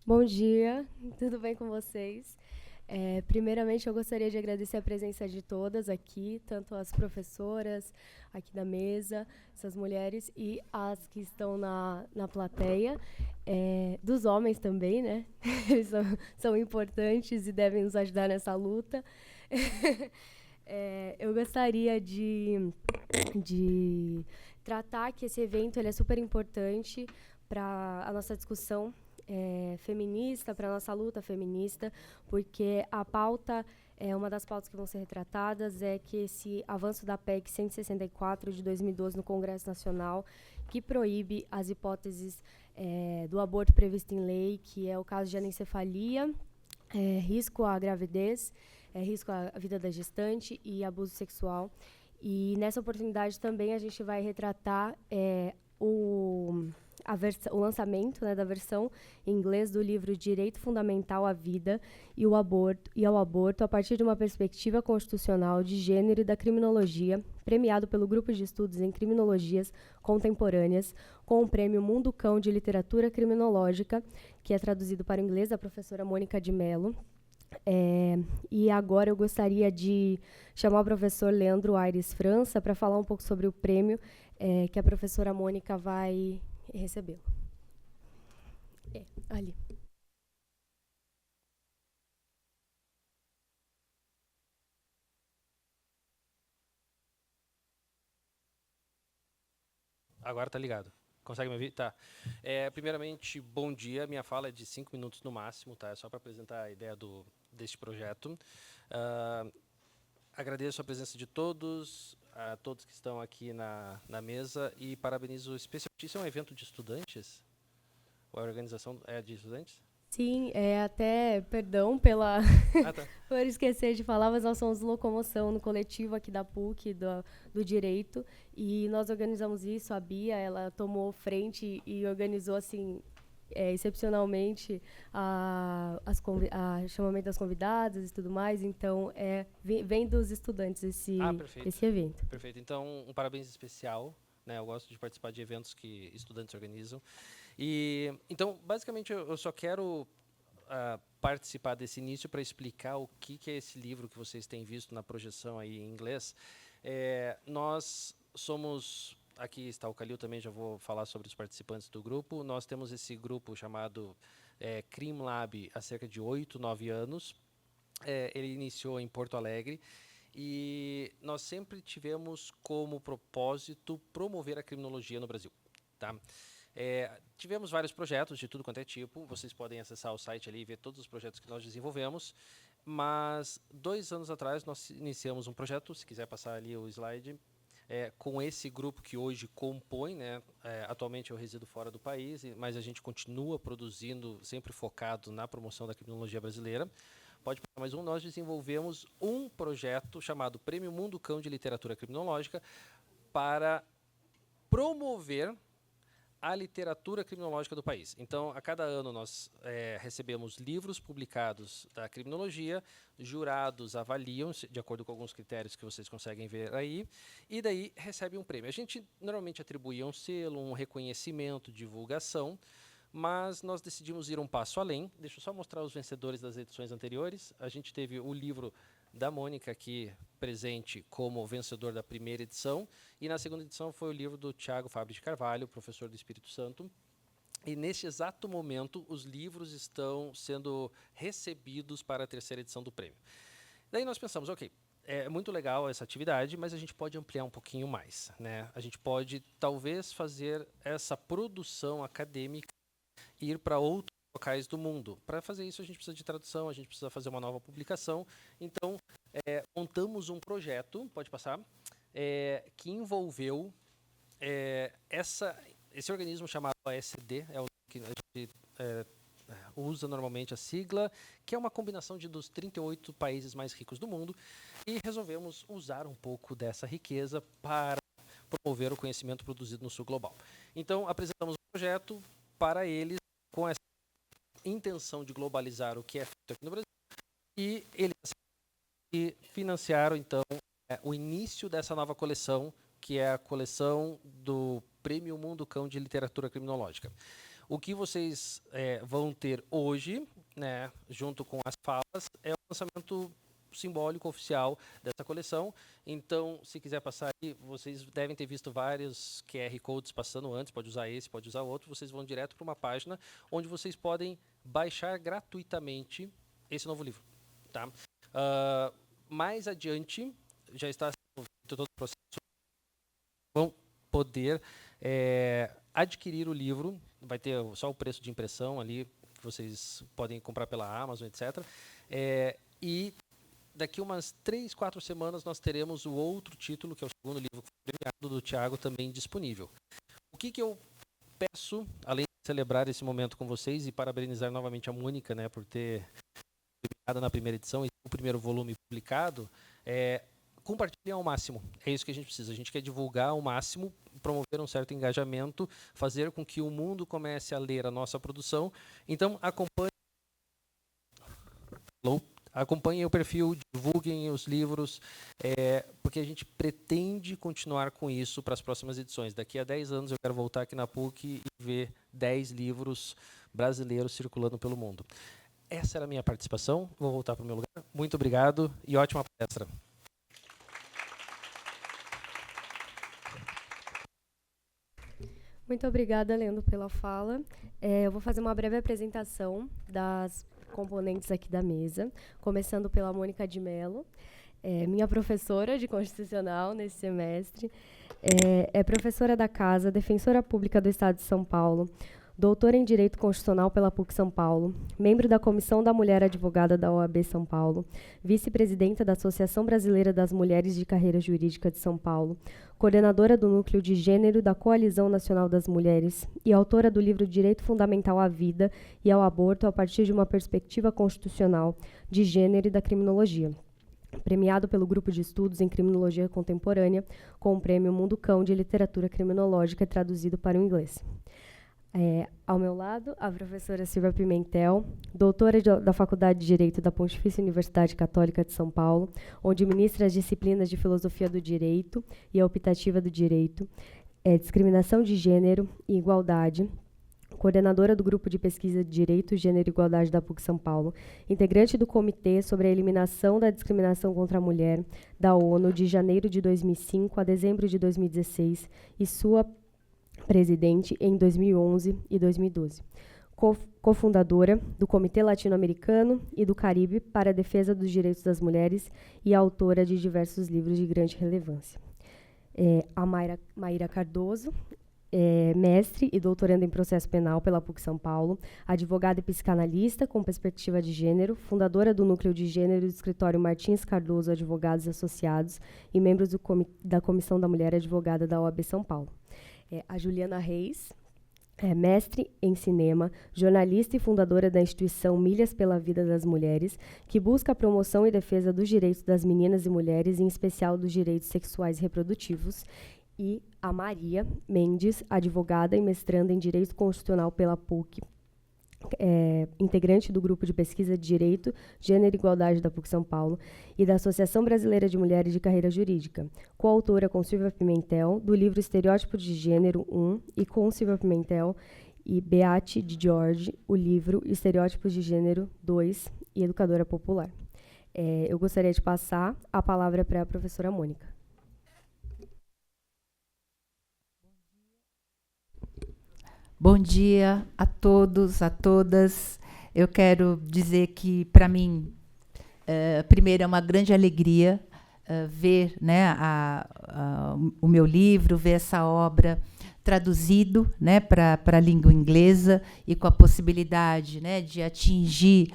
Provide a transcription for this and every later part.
Bom dia, tudo bem com vocês? Primeiramente, eu gostaria de agradecer a presença de todas aqui, tanto as professoras aqui da mesa, essas mulheres, e as que estão na plateia, dos homens também, né? Eles são importantes e devem nos ajudar nessa luta. Eu gostaria de tratar que esse evento ele é super importante para a nossa discussão feminista, para a nossa luta feminista, porque a pauta, uma das pautas que vão ser retratadas é que esse avanço da PEC 164 de 2012 no Congresso Nacional, que proíbe as hipóteses do aborto previsto em lei, que é o caso de anencefalia, risco à gravidez, risco à vida da gestante e abuso sexual. E nessa oportunidade também a gente vai retratar o, o lançamento, né, da versão em inglês do livro Direito Fundamental à Vida e ao Aborto a partir de uma perspectiva constitucional de gênero e da criminologia, premiado pelo Grupo de Estudos em Criminologias Contemporâneas, com o prêmio Mundo Cão de Literatura Criminológica, que é traduzido para o inglês da professora Mônica de Mello. E agora eu gostaria de chamar o professor Leandro Aires França para falar um pouco sobre o prêmio que a professora Mônica vai receber. Ali. Agora tá ligado. Consegue me ouvir? Tá. Primeiramente, bom dia. Minha fala é de 5 minutos no máximo, tá? É só para apresentar a ideia deste projeto. Ah, Agradeço a presença de todos, a todos que estão aqui na mesa e parabenizo especialmente. Isso é um evento de estudantes? Ou a organização é de estudantes? Sim, até perdão pela Ah, tá. por esquecer de falar, mas nós somos locomoção no coletivo aqui da PUC, do Direito, e nós organizamos isso, a Bia, ela tomou frente e organizou, assim, excepcionalmente a chamamento das convidadas e tudo mais, então vem dos estudantes Ah, perfeito. esse evento. Perfeito. Então, um parabéns especial. Né, eu gosto de participar de eventos que estudantes organizam. E então, basicamente, eu só quero participar desse início para explicar o que é esse livro que vocês têm visto na projeção aí em inglês. Nós somos, aqui está o Calil também, já vou falar sobre os participantes do grupo. Nós temos esse grupo chamado Crim Lab há cerca de 8, 9 anos. Ele iniciou em Porto Alegre e nós sempre tivemos como propósito promover a criminologia no Brasil. Tá? Tivemos vários projetos de tudo quanto é tipo. Vocês podem acessar o site ali e ver todos os projetos que nós desenvolvemos. Mas 2 anos atrás nós iniciamos um projeto, se quiser passar ali o slide, com esse grupo que hoje compõe, né? Atualmente eu resido fora do país, mas a gente continua produzindo, sempre focado na promoção da criminologia brasileira. Pode passar mais um. Nós desenvolvemos um projeto chamado Prêmio Mundo Cão de Literatura Criminológica para promover a literatura criminológica do país. Então, a cada ano nós recebemos livros publicados da criminologia, jurados avaliam, de acordo com alguns critérios que vocês conseguem ver aí, e daí recebe um prêmio. A gente normalmente atribuía um selo, um reconhecimento, divulgação, mas nós decidimos ir um passo além. Deixa eu só mostrar os vencedores das edições anteriores. A gente teve o livro da Mônica aqui presente como vencedor da primeira edição, e na segunda edição foi o livro do Tiago Fábio de Carvalho, professor do Espírito Santo. E neste exato momento, os livros estão sendo recebidos para a terceira edição do prêmio. Daí nós pensamos, ok, é muito legal essa atividade, mas a gente pode ampliar um pouquinho mais. Né? A gente pode, talvez, fazer essa produção acadêmica ir para outros locais do mundo. Para fazer isso, a gente precisa de tradução, a gente precisa fazer uma nova publicação. Então, montamos um projeto, pode passar, que envolveu esse organismo chamado ASD, é o que a gente usa normalmente a sigla, que é uma combinação dos 38 países mais ricos do mundo, e resolvemos usar um pouco dessa riqueza para promover o conhecimento produzido no sul global. Então, apresentamos um projeto para eles com essa intenção de globalizar o que é feito aqui no Brasil, e eles financiaram, então, o início dessa nova coleção, que é a coleção do Prêmio Mundo Cão de Literatura Criminológica. O que vocês vão ter hoje, né, junto com as falas, é o lançamento simbólico oficial dessa coleção. Então, se quiser passar aí, vocês devem ter visto vários QR Codes passando antes, pode usar esse, pode usar outro, vocês vão direto para uma página onde vocês podem baixar gratuitamente esse novo livro. Tá? Mais adiante, já está sendo feito todo o processo, vão poder adquirir o livro, vai ter só o preço de impressão ali, que vocês podem comprar pela Amazon, etc. E daqui umas 3, 4 semanas nós teremos o outro título, que é o segundo livro premiado do Thiago, também disponível. O que eu peço, além de celebrar esse momento com vocês e parabenizar novamente a Mônica, né, por ter publicado na primeira edição e o primeiro volume publicado, compartilhar ao máximo. É isso que a gente precisa. A gente quer divulgar ao máximo, promover um certo engajamento, fazer com que o mundo comece a ler a nossa produção. Então, acompanhem o perfil, divulguem os livros, porque a gente pretende continuar com isso para as próximas edições. Daqui a 10 anos eu quero voltar aqui na PUC e ver 10 livros brasileiros circulando pelo mundo. Essa era a minha participação. Vou voltar para o meu lugar. Muito obrigado e ótima palestra. Muito obrigada, Leandro, pela fala. Eu vou fazer uma breve apresentação das componentes aqui da mesa, começando pela Mônica de Mello, minha professora de Constitucional nesse semestre, é professora da Casa, defensora pública do Estado de São Paulo, doutora em Direito Constitucional pela PUC São Paulo, membro da Comissão da Mulher Advogada da OAB São Paulo, vice-presidenta da Associação Brasileira das Mulheres de Carreira Jurídica de São Paulo, coordenadora do Núcleo de Gênero da Coalizão Nacional das Mulheres e autora do livro Direito Fundamental à Vida e ao Aborto a partir de uma perspectiva constitucional, de gênero e da criminologia. Premiado pelo Grupo de Estudos em Criminologia Contemporânea com o Prêmio Mundo Cão de Literatura Criminológica traduzido para o inglês. Ao meu lado, a professora Silvia Pimentel, doutora da Faculdade de Direito da Pontifícia Universidade Católica de São Paulo, onde ministra as disciplinas de Filosofia do Direito e a Optativa do Direito, Discriminação de Gênero e Igualdade, coordenadora do Grupo de Pesquisa de Direito, Gênero e Igualdade da PUC São Paulo, integrante do Comitê sobre a Eliminação da Discriminação contra a Mulher, da ONU, de janeiro de 2005 a dezembro de 2016, e sua presidente em 2011 e 2012. Cofundadora do Comitê Latino-Americano e do Caribe para a Defesa dos Direitos das Mulheres e autora de diversos livros de grande relevância. A Maíra Cardoso, mestre e doutoranda em processo penal pela PUC São Paulo, advogada e psicanalista com perspectiva de gênero, fundadora do Núcleo de Gênero do Escritório Martins Cardoso Advogados Associados e membro da Comissão da Mulher Advogada da OAB São Paulo. A Juliana Reis, mestre em cinema, jornalista e fundadora da instituição Milhas pela Vida das Mulheres, que busca a promoção e defesa dos direitos das meninas e mulheres, em especial dos direitos sexuais e reprodutivos. E a Maria Mendes, advogada e mestranda em Direito Constitucional pela PUC, integrante do Grupo de Pesquisa de Direito, Gênero e Igualdade da PUC São Paulo e da Associação Brasileira de Mulheres de Carreira Jurídica, coautora com Silvia Pimentel do livro Estereótipos de Gênero 1 e com Silvia Pimentel e Beate de George o livro Estereótipos de Gênero 2 e educadora popular. Eu gostaria de passar a palavra para a professora Mônica. Bom dia a todos, a todas. Eu quero dizer que, para mim, primeiro é uma grande alegria ver, né, o meu livro, ver essa obra traduzido, né, para a língua inglesa e com a possibilidade, né, de atingir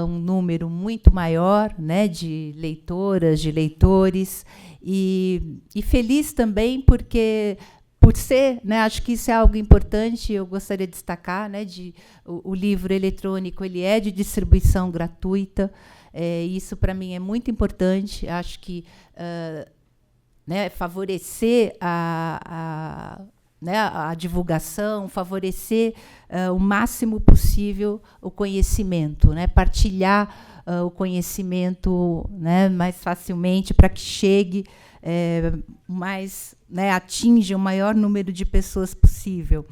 um número muito maior, né, de leitoras, de leitores, e feliz também porque por ser, né, acho que isso é algo importante, eu gostaria de destacar, né, o livro eletrônico ele é de distribuição gratuita, isso para mim é muito importante, acho que né, favorecer né, a divulgação, favorecer o máximo possível o conhecimento, né, partilhar o conhecimento, né, mais facilmente para que chegue mais, né, atinja o maior número de pessoas possível.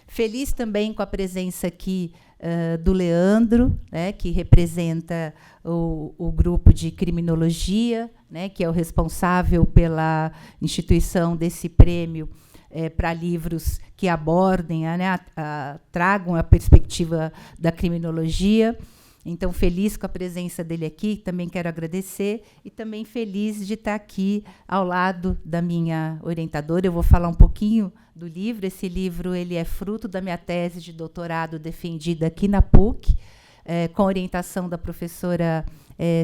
Feliz também com a presença aqui do Leandro, né, que representa o grupo de criminologia, né, que é o responsável pela instituição desse prêmio para livros que abordem, tragam a perspectiva da criminologia. Então, feliz com a presença dele aqui, também quero agradecer, e também feliz de estar aqui ao lado da minha orientadora. Eu vou falar um pouquinho do livro. Esse livro ele é fruto da minha tese de doutorado defendida aqui na PUC, com orientação da professora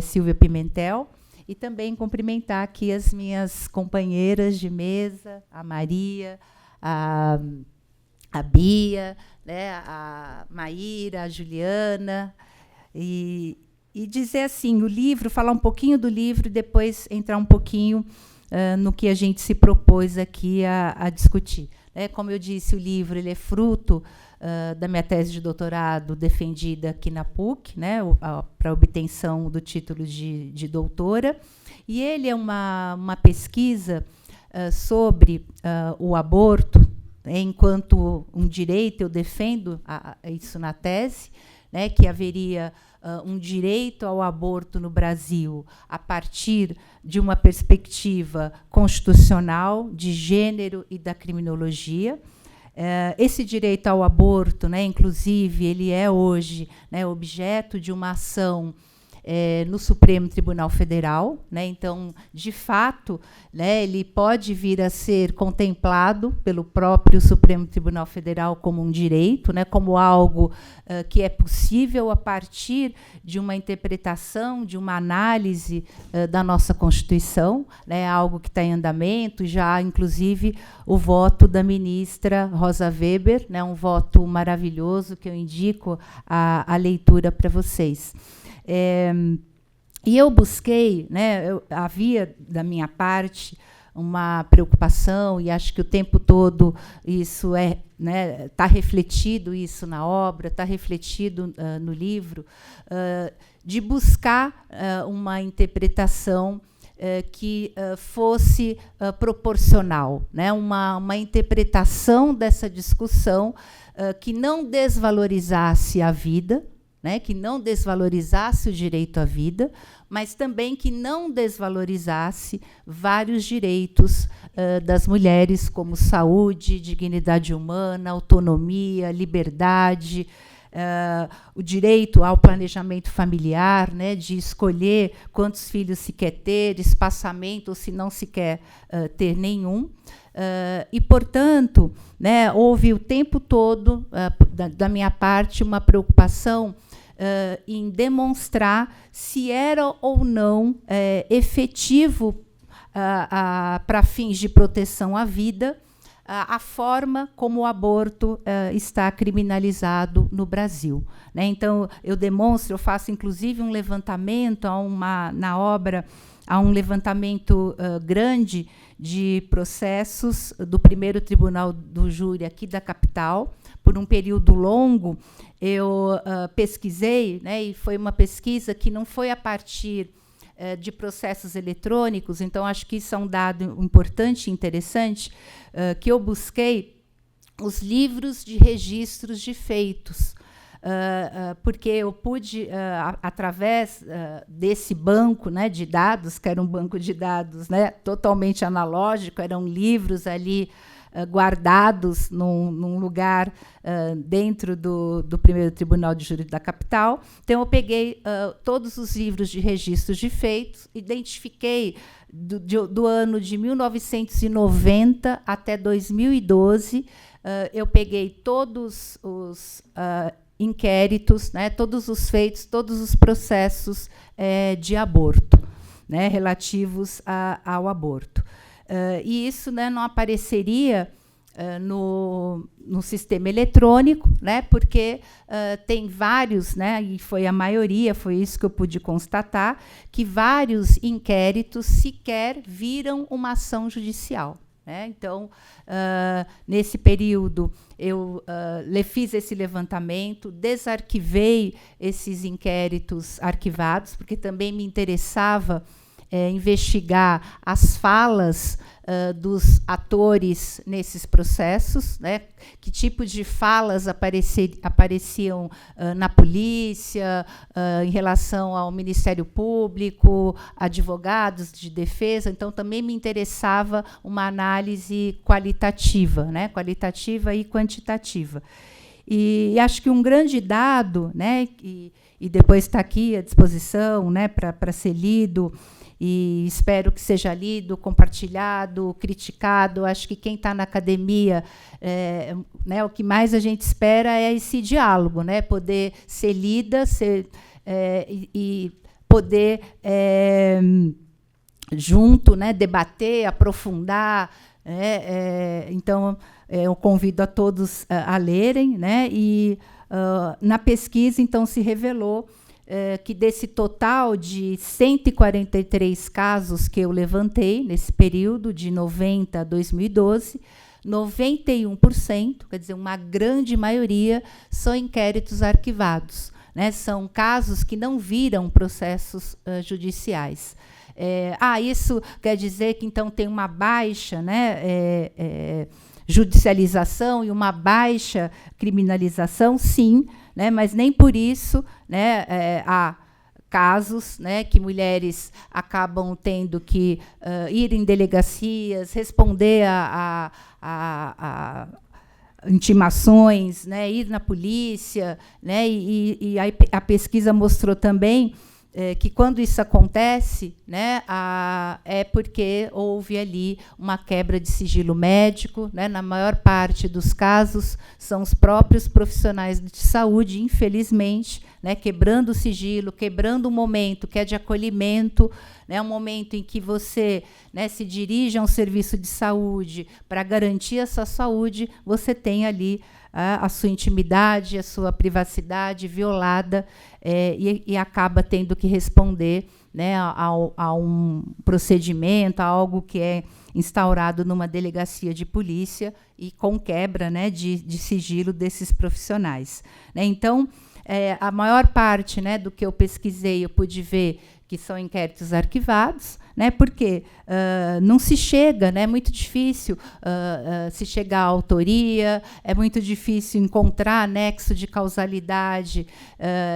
Silvia Pimentel, e também cumprimentar aqui as minhas companheiras de mesa, a Maria, a Bia, né, a Maíra, a Juliana, e dizer assim, o livro, falar um pouquinho do livro e depois entrar um pouquinho no que a gente se propôs aqui a discutir. Como eu disse, o livro ele é fruto da minha tese de doutorado defendida aqui na PUC, né, para obtenção do título de doutora, e ele é uma pesquisa sobre o aborto, enquanto um direito. Eu defendo isso na tese, né, que haveria um direito ao aborto no Brasil a partir de uma perspectiva constitucional, de gênero e da criminologia. Esse direito ao aborto, né, inclusive, ele é hoje, né, objeto de uma ação no Supremo Tribunal Federal, né? Então, de fato, né, ele pode vir a ser contemplado pelo próprio Supremo Tribunal Federal como um direito, né, como algo que é possível a partir de uma interpretação, de uma análise da nossa Constituição, né, algo que está em andamento. Já há, inclusive, o voto da ministra Rosa Weber, né, um voto maravilhoso que eu indico a leitura para vocês. E eu busquei, né, havia da minha parte uma preocupação, e acho que o tempo todo isso está refletido isso na obra, está refletido no livro, de buscar uma interpretação que fosse proporcional, né, uma interpretação dessa discussão que não desvalorizasse a vida, né, que não desvalorizasse o direito à vida, mas também que não desvalorizasse vários direitos das mulheres, como saúde, dignidade humana, autonomia, liberdade, o direito ao planejamento familiar, né, de escolher quantos filhos se quer ter, espaçamento, ou se não se quer ter nenhum. E, portanto, né, houve o tempo todo, da minha parte, uma preocupação em demonstrar se era ou não efetivo, para fins de proteção à vida, a forma como o aborto está criminalizado no Brasil, né? Então, eu faço, inclusive, um levantamento, na obra, há um levantamento grande de processos do primeiro tribunal do júri aqui da capital. Por um período longo, eu pesquisei, né, e foi uma pesquisa que não foi a partir de processos eletrônicos. Então, acho que isso é um dado importante e interessante, que eu busquei os livros de registros de feitos, porque eu pude, através desse banco, né, de dados, que era um banco de dados, né, totalmente analógico, eram livros ali guardados num lugar dentro do primeiro tribunal de júri da capital. Então, eu peguei todos os livros de registros de feitos, identifiquei do ano de 1990 até 2012, eu peguei todos os inquéritos, né, todos os feitos, todos os processos de aborto, né, relativos ao aborto. E isso, né, não apareceria no sistema eletrônico, né, porque tem vários, né, e foi a maioria, foi isso que eu pude constatar, que vários inquéritos sequer viram uma ação judicial, né? Então, nesse período, eu fiz esse levantamento, desarquivei esses inquéritos arquivados, porque também me interessava investigar as falas dos atores nesses processos, né? Que tipo de falas apareciam na polícia, em relação ao Ministério Público, advogados de defesa. Então, também me interessava uma análise qualitativa, né? Qualitativa e quantitativa. E acho que um grande dado, né? E depois está aqui à disposição, né? Para ser lido, e espero que seja lido, compartilhado, criticado. Acho que quem está na academia, né, o que mais a gente espera é esse diálogo, né, poder ser lida, e poder, junto, né, debater, aprofundar. Então, eu convido a todos a lerem, né, e na pesquisa, então, se revelou que desse total de 143 casos que eu levantei nesse período, de 90 a 2012, 91%, quer dizer, uma grande maioria, são inquéritos arquivados, né? São casos que não viram processos judiciais. Isso quer dizer que, então, tem uma baixa, né, judicialização e uma baixa criminalização? Sim, né, mas nem por isso, né, há casos, né, que mulheres acabam tendo que ir em delegacias, responder a intimações, né, ir na polícia, né, e a pesquisa mostrou também que, quando isso acontece, né, é porque houve ali uma quebra de sigilo médico, né. Na maior parte dos casos, são os próprios profissionais de saúde, infelizmente, né, quebrando o sigilo, quebrando um momento que é de acolhimento, né, um momento em que você, né, se dirige a um serviço de saúde para garantir a sua saúde, você tem ali a sua intimidade, a sua privacidade violada, e acaba tendo que responder, né, a um procedimento, a algo que é instaurado numa delegacia de polícia e com quebra, né, de sigilo desses profissionais, né. Então, a maior parte, né, do que eu pesquisei, eu pude ver que são inquéritos arquivados, né, porque não se chega, né, é muito difícil se chegar à autoria, é muito difícil encontrar nexo de causalidade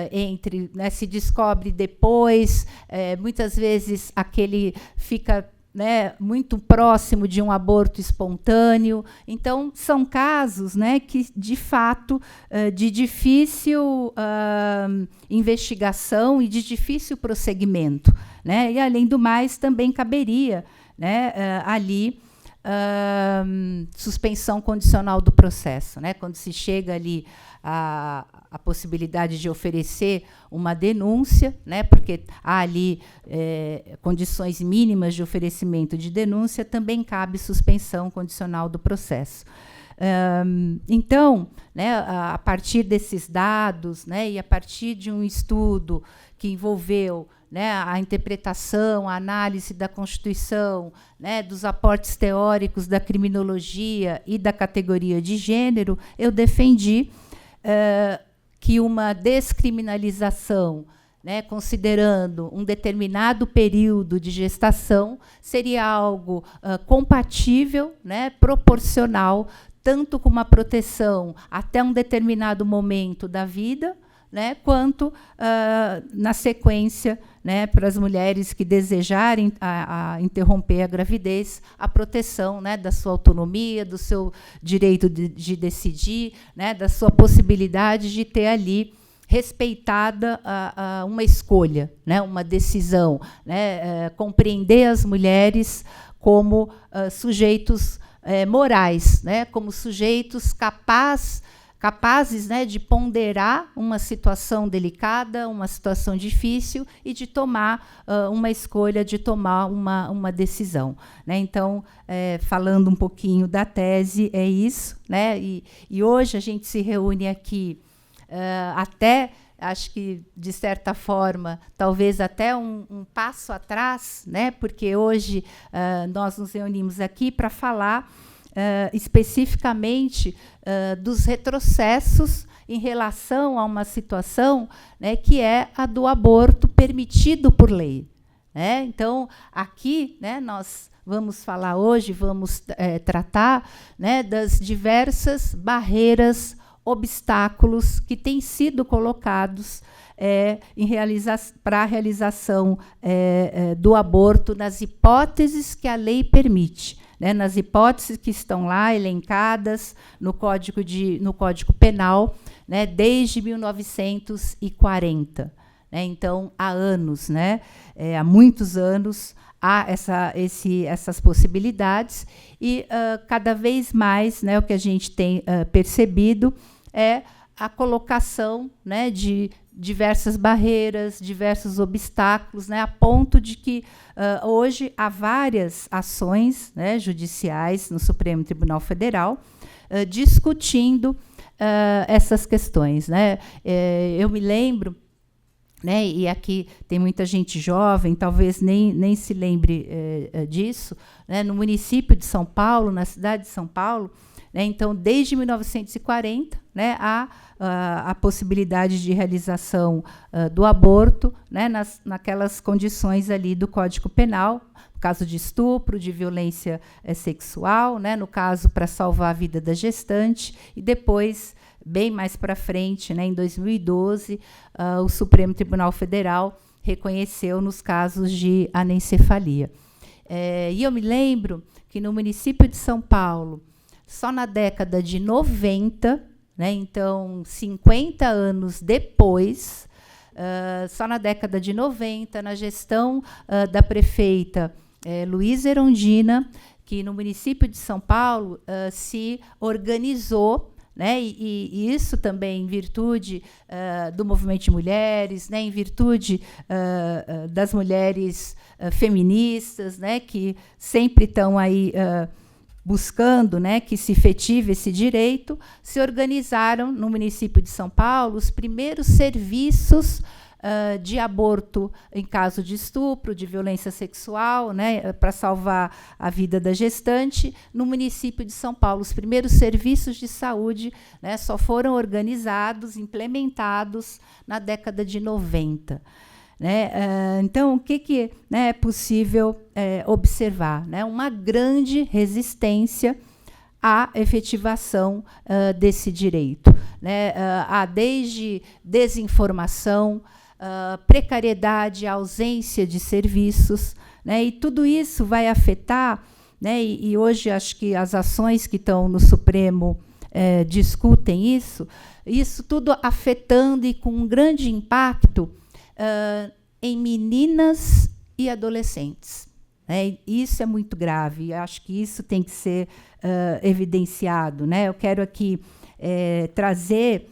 entre, né, se descobre depois, muitas vezes aquele fica, né, muito próximo de um aborto espontâneo. Então, são casos, né, que, de fato, de difícil investigação e de difícil prosseguimento, né? E, além do mais, também caberia, né, ali suspensão condicional do processo, né? Quando se chega ali a possibilidade de oferecer uma denúncia, né, porque há ali condições mínimas de oferecimento de denúncia, também cabe suspensão condicional do processo. Então, né, a partir desses dados, né, e a partir de um estudo que envolveu, né, a interpretação, a análise da Constituição, né, dos aportes teóricos da criminologia e da categoria de gênero, eu defendi que uma descriminalização, né, considerando um determinado período de gestação, seria algo compatível, né, proporcional, tanto com uma proteção até um determinado momento da vida, né, quanto na sequência, né, para as mulheres que desejarem interromper a gravidez, a proteção, né, da sua autonomia, do seu direito de decidir, né, da sua possibilidade de ter ali respeitada uma escolha, né, uma decisão, né, compreender as mulheres como sujeitos morais, né, como sujeitos capazes, né, de ponderar uma situação delicada, uma situação difícil e de tomar uma escolha, de tomar uma decisão, né. Então, falando um pouquinho da tese, é isso, né, e hoje a gente se reúne aqui até, acho que, de certa forma, talvez até um passo atrás, né, porque hoje nós nos reunimos aqui para falar especificamente dos retrocessos em relação a uma situação, né, que é a do aborto permitido por lei, né? Então, aqui, né, nós vamos falar hoje, vamos tratar, né, das diversas barreiras, obstáculos que têm sido colocados para a realização do aborto nas hipóteses que a lei permite, né, nas hipóteses que estão lá elencadas no Código Penal, né, desde 1940. Né, então, há anos, né, há muitos anos, há essas possibilidades e cada vez mais, né, o que a gente tem percebido é a colocação, né, de diversas barreiras, diversos obstáculos, né, a ponto de que hoje há várias ações, né, judiciais no Supremo Tribunal Federal discutindo essas questões, né. Eu me lembro, né, e aqui tem muita gente jovem, talvez nem se lembre disso, né, no município de São Paulo, na cidade de São Paulo, né, então, desde 1940, né, há a possibilidade de realização do aborto, né, naquelas condições ali do Código Penal, no caso de estupro, de violência sexual, né, no caso para salvar a vida da gestante, e depois, bem mais para frente, né, em 2012, o Supremo Tribunal Federal reconheceu nos casos de anencefalia. E eu me lembro que no município de São Paulo, só na década de 90, né, então 50 anos depois, só na década de 90, na gestão da prefeita Luísa Erundina, que no município de São Paulo se organizou, né, e isso também em virtude do movimento de mulheres, né, em virtude das mulheres feministas, né, que sempre estão aí buscando, né, que se efetive esse direito, se organizaram no município de São Paulo os primeiros serviços de aborto em caso de estupro, de violência sexual, né, para salvar a vida da gestante, no município de São Paulo. Os primeiros serviços de saúde, né, só foram organizados, implementados na década de 90. Né? Então, o que né, é possível observar? Né? Uma grande resistência à efetivação desse direito. Né? Há desde desinformação, precariedade, ausência de serviços, né? E tudo isso vai afetar, né? E hoje acho que as ações que estão no Supremo discutem isso tudo afetando e com um grande impacto em meninas e adolescentes. Né? Isso é muito grave, acho que isso tem que ser evidenciado. Né? Eu quero aqui trazer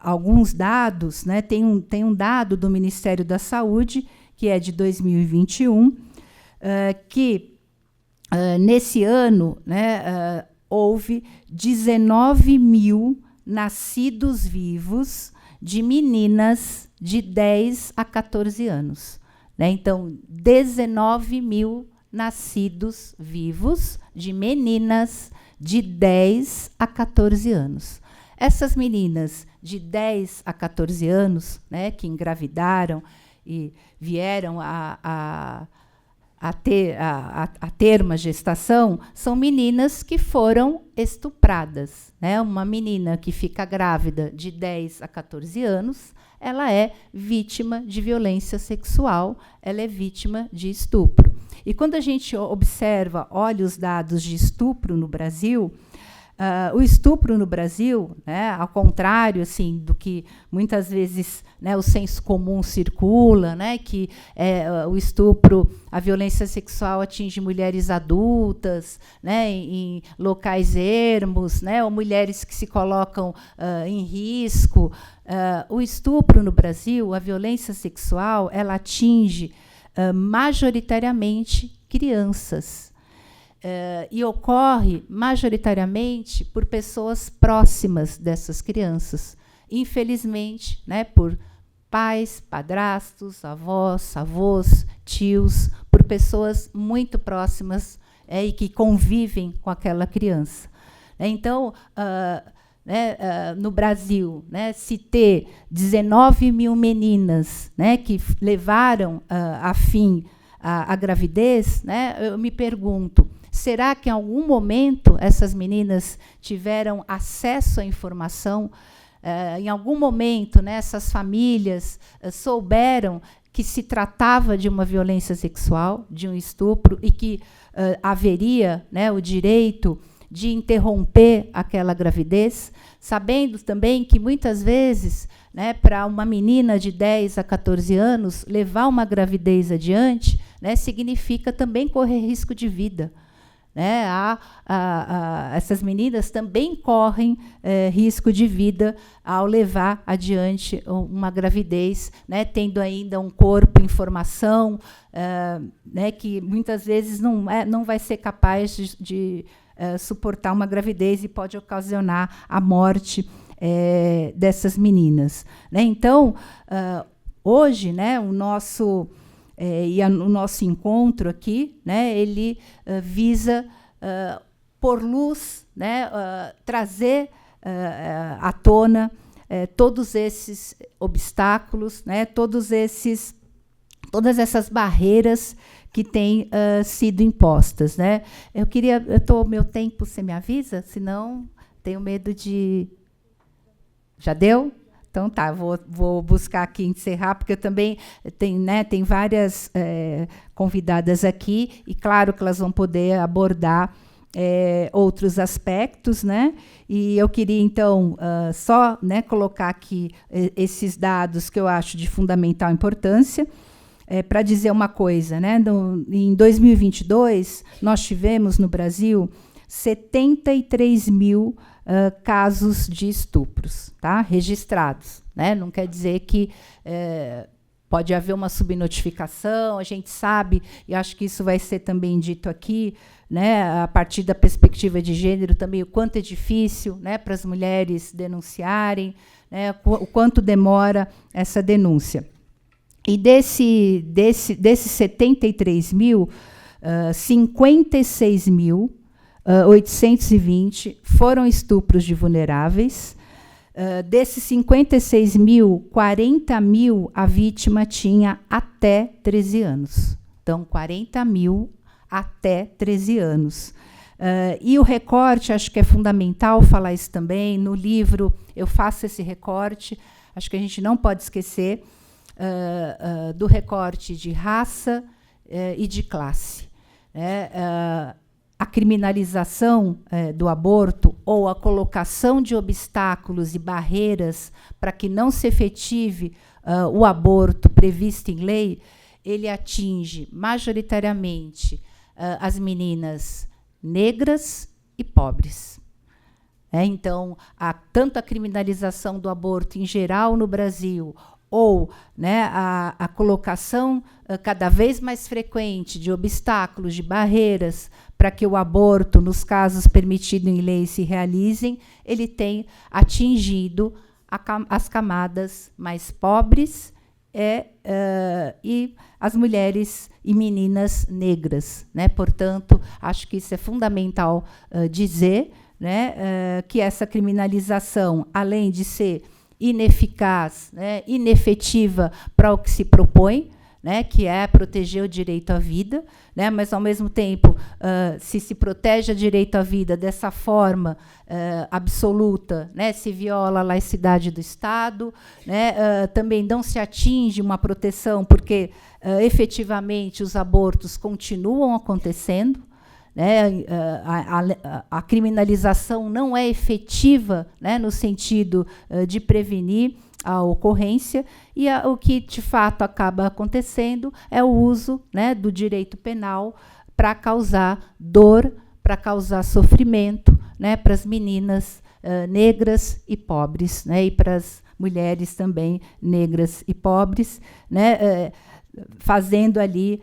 alguns dados. Né? Tem um dado do Ministério da Saúde, que é de 2021, que nesse ano, né, houve 19 mil nascidos vivos de meninas de 10 a 14 anos. Né? Então, 19 mil nascidos vivos de meninas de 10 a 14 anos. Essas meninas de 10 a 14 anos, né, que engravidaram e vieram a ter uma gestação, são meninas que foram estupradas. Né? Uma menina que fica grávida de 10 a 14 anos, ela é vítima de violência sexual, ela é vítima de estupro. E quando a gente olha os dados de estupro no Brasil, o estupro no Brasil, né, ao contrário assim, do que muitas vezes, né, o senso comum circula, né, que o estupro, a violência sexual atinge mulheres adultas, né, em locais ermos, né, ou mulheres que se colocam em risco. O estupro no Brasil, a violência sexual, ela atinge majoritariamente crianças. E ocorre majoritariamente por pessoas próximas dessas crianças. Infelizmente, né, por pais, padrastos, avós, tios, por pessoas muito próximas e que convivem com aquela criança. Então, né, no Brasil, né, se ter 19 mil meninas, né, que levaram a fim a gravidez, né, eu me pergunto, será que em algum momento essas meninas tiveram acesso à informação? Em algum momento, né, essas famílias souberam que se tratava de uma violência sexual, de um estupro, e que haveria, né, o direito de interromper aquela gravidez, sabendo também que, muitas vezes, né, para uma menina de 10 a 14 anos, levar uma gravidez adiante, né, significa também correr risco de vida. Né? Essas meninas também correm risco de vida ao levar adiante uma gravidez, né, tendo ainda um corpo em formação, né, que muitas vezes não vai ser capaz de suportar uma gravidez e pode ocasionar a morte dessas meninas. Né? Então, hoje, né, o nosso encontro aqui, né, ele visa pôr luz, né, trazer à tona todos esses obstáculos, né, todas essas barreiras que têm sido impostas. Né? Meu tempo, você me avisa? Senão, tenho medo de... Já deu? Então, tá, vou buscar aqui encerrar, porque eu também tem várias convidadas aqui, e claro que elas vão poder abordar outros aspectos, né? E eu queria, então, só, né, colocar aqui esses dados que eu acho de fundamental importância, para dizer uma coisa. Né? Em 2022, nós tivemos no Brasil 73 mil casos de estupros, tá? Registrados. Né? Não quer dizer que pode haver uma subnotificação, a gente sabe, e acho que isso vai ser também dito aqui, né, a partir da perspectiva de gênero, também o quanto é difícil, né, para as mulheres denunciarem, né, o quanto demora essa denúncia. E desses 73 mil, 56.820 foram estupros de vulneráveis. Desses 56 mil, 40 mil a vítima tinha até 13 anos. Então, 40 mil até 13 anos. E o recorte, acho que é fundamental falar isso também. No livro, eu faço esse recorte. Acho que a gente não pode esquecer do recorte de raça e de classe. A criminalização do aborto ou a colocação de obstáculos e barreiras para que não se efetive o aborto previsto em lei, ele atinge majoritariamente as meninas negras e pobres. Então, tanto a criminalização do aborto em geral no Brasil, ou, né, a colocação cada vez mais frequente de obstáculos, de barreiras, para que o aborto, nos casos permitidos em lei, se realizem, ele tem atingido as camadas mais pobres e as mulheres e meninas negras. Né? Portanto, acho que isso é fundamental dizer, né, que essa criminalização, além de ser ineficaz, né, inefetiva para o que se propõe, né, que é proteger o direito à vida, né, mas, ao mesmo tempo, se protege o direito à vida dessa forma absoluta, né, se viola a laicidade do Estado, né, também não se atinge uma proteção, porque, efetivamente, os abortos continuam acontecendo, né, a criminalização não é efetiva, né, no sentido de prevenir a ocorrência, e o que, de fato, acaba acontecendo é o uso, né, do direito penal para causar dor, para causar sofrimento, né, para as meninas negras e pobres, né, e para as mulheres também negras e pobres, né, fazendo ali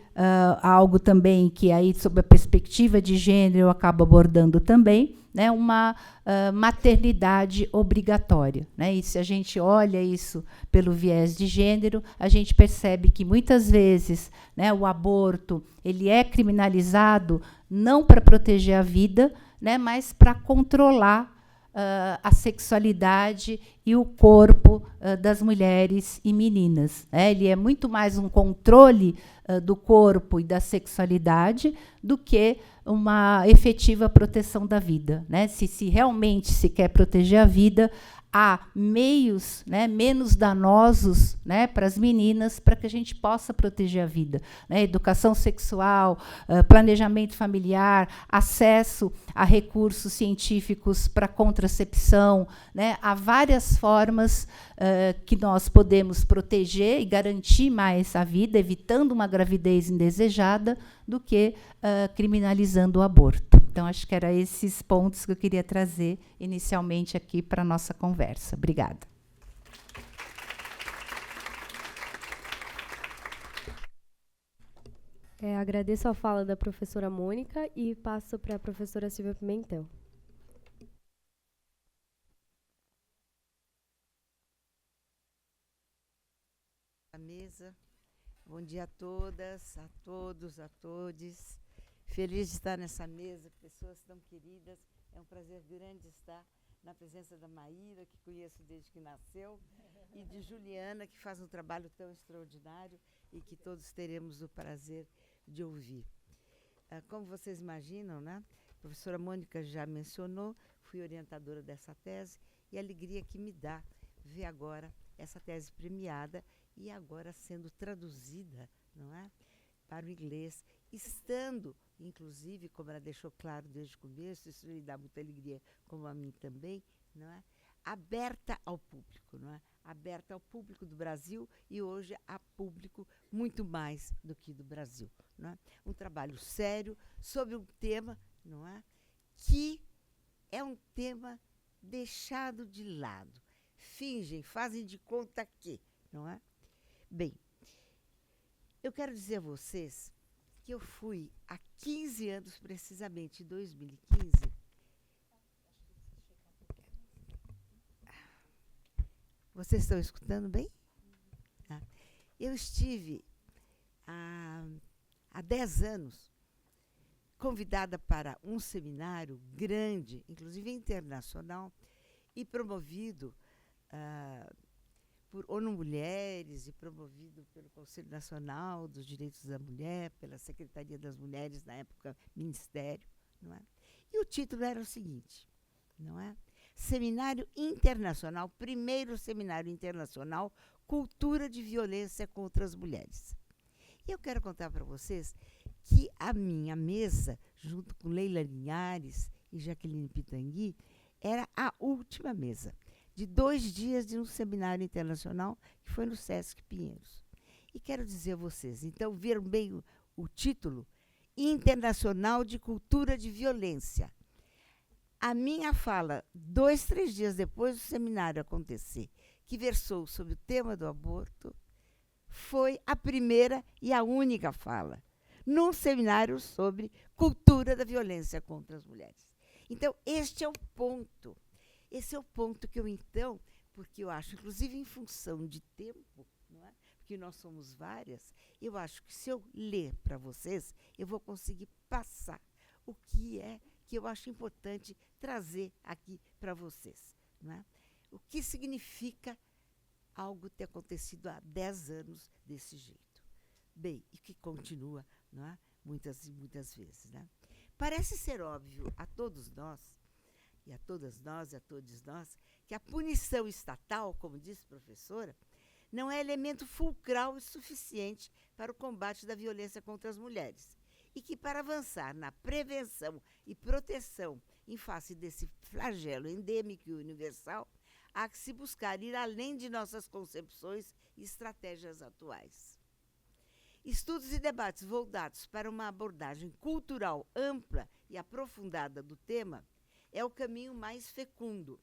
algo também que, aí, sob a perspectiva de gênero, eu acabo abordando também, né, uma maternidade obrigatória. Né? E se a gente olha isso pelo viés de gênero, a gente percebe que, muitas vezes, né, o aborto ele é criminalizado não para proteger a vida, né, mas para controlar a sexualidade e o corpo das mulheres e meninas. Ele é muito mais um controle do corpo e da sexualidade do que uma efetiva proteção da vida, né? Se realmente se quer proteger a vida, há meios, né, menos danosos, né, para as meninas, para que a gente possa proteger a vida, né? Educação sexual, planejamento familiar, acesso a recursos científicos para contracepção, né? Há várias formas que nós podemos proteger e garantir mais a vida, evitando uma gravidez indesejada, do que criminalizando o aborto. Então, acho que eram esses pontos que eu queria trazer inicialmente aqui para a nossa conversa. Obrigada. Agradeço a fala da professora Mônica e passo para a professora Silvia Pimentel. A mesa. Bom dia a todas, a todos, a todes. Feliz de estar nessa mesa, pessoas tão queridas. É um prazer grande estar na presença da Maíra, que conheço desde que nasceu, e de Juliana, que faz um trabalho tão extraordinário e que todos teremos o prazer de ouvir. Como vocês imaginam, né? A professora Mônica já mencionou, fui orientadora dessa tese, e a alegria que me dá ver agora essa tese premiada e agora sendo traduzida, não é, para o inglês, estando, inclusive, como ela deixou claro desde o começo, isso lhe dá muita alegria, como a mim também, não é, aberta ao público, não é, aberta ao público do Brasil e hoje a público muito mais do que do Brasil, não é? Um trabalho sério sobre um tema, não é, que é um tema deixado de lado. Fingem, fazem de conta que, não é? Bem, eu quero dizer a vocês que eu fui há 15 anos, precisamente em 2015. Vocês estão escutando bem? Eu estive há 10 anos convidada para um seminário grande, inclusive internacional, e promovido por ONU Mulheres e promovido pelo Conselho Nacional dos Direitos da Mulher, pela Secretaria das Mulheres, na época, Ministério, não é? E o título era o seguinte, não é? Seminário Internacional, primeiro seminário internacional, Cultura de Violência contra as Mulheres. E eu quero contar para vocês que a minha mesa, junto com Leila Linhares e Jaqueline Pitangui, era a última mesa de 2 dias de um seminário internacional que foi no Sesc Pinheiros. E quero dizer a vocês, então, viram bem o título, Internacional de Cultura de Violência. A minha fala, 2, 3 dias depois do seminário acontecer, que versou sobre o tema do aborto, foi a primeira e a única fala, num seminário sobre cultura da violência contra as mulheres. Então, este é o ponto. Esse é o ponto que eu, então, porque eu acho, inclusive em função de tempo, não é? Porque nós somos várias, eu acho que se eu ler para vocês, eu vou conseguir passar o que é que eu acho importante trazer aqui para vocês. Não é? O que significa algo ter acontecido há 10 anos desse jeito. Bem, e que continua, não é? Muitas e muitas vezes. Né? Parece ser óbvio a todos nós, e a todas nós e a todos nós, que a punição estatal, como disse a professora, não é elemento fulcral e suficiente para o combate da violência contra as mulheres. E que, para avançar na prevenção e proteção em face desse flagelo endêmico e universal, há que se buscar ir além de nossas concepções e estratégias atuais. Estudos e debates voltados para uma abordagem cultural ampla e aprofundada do tema é o caminho mais fecundo.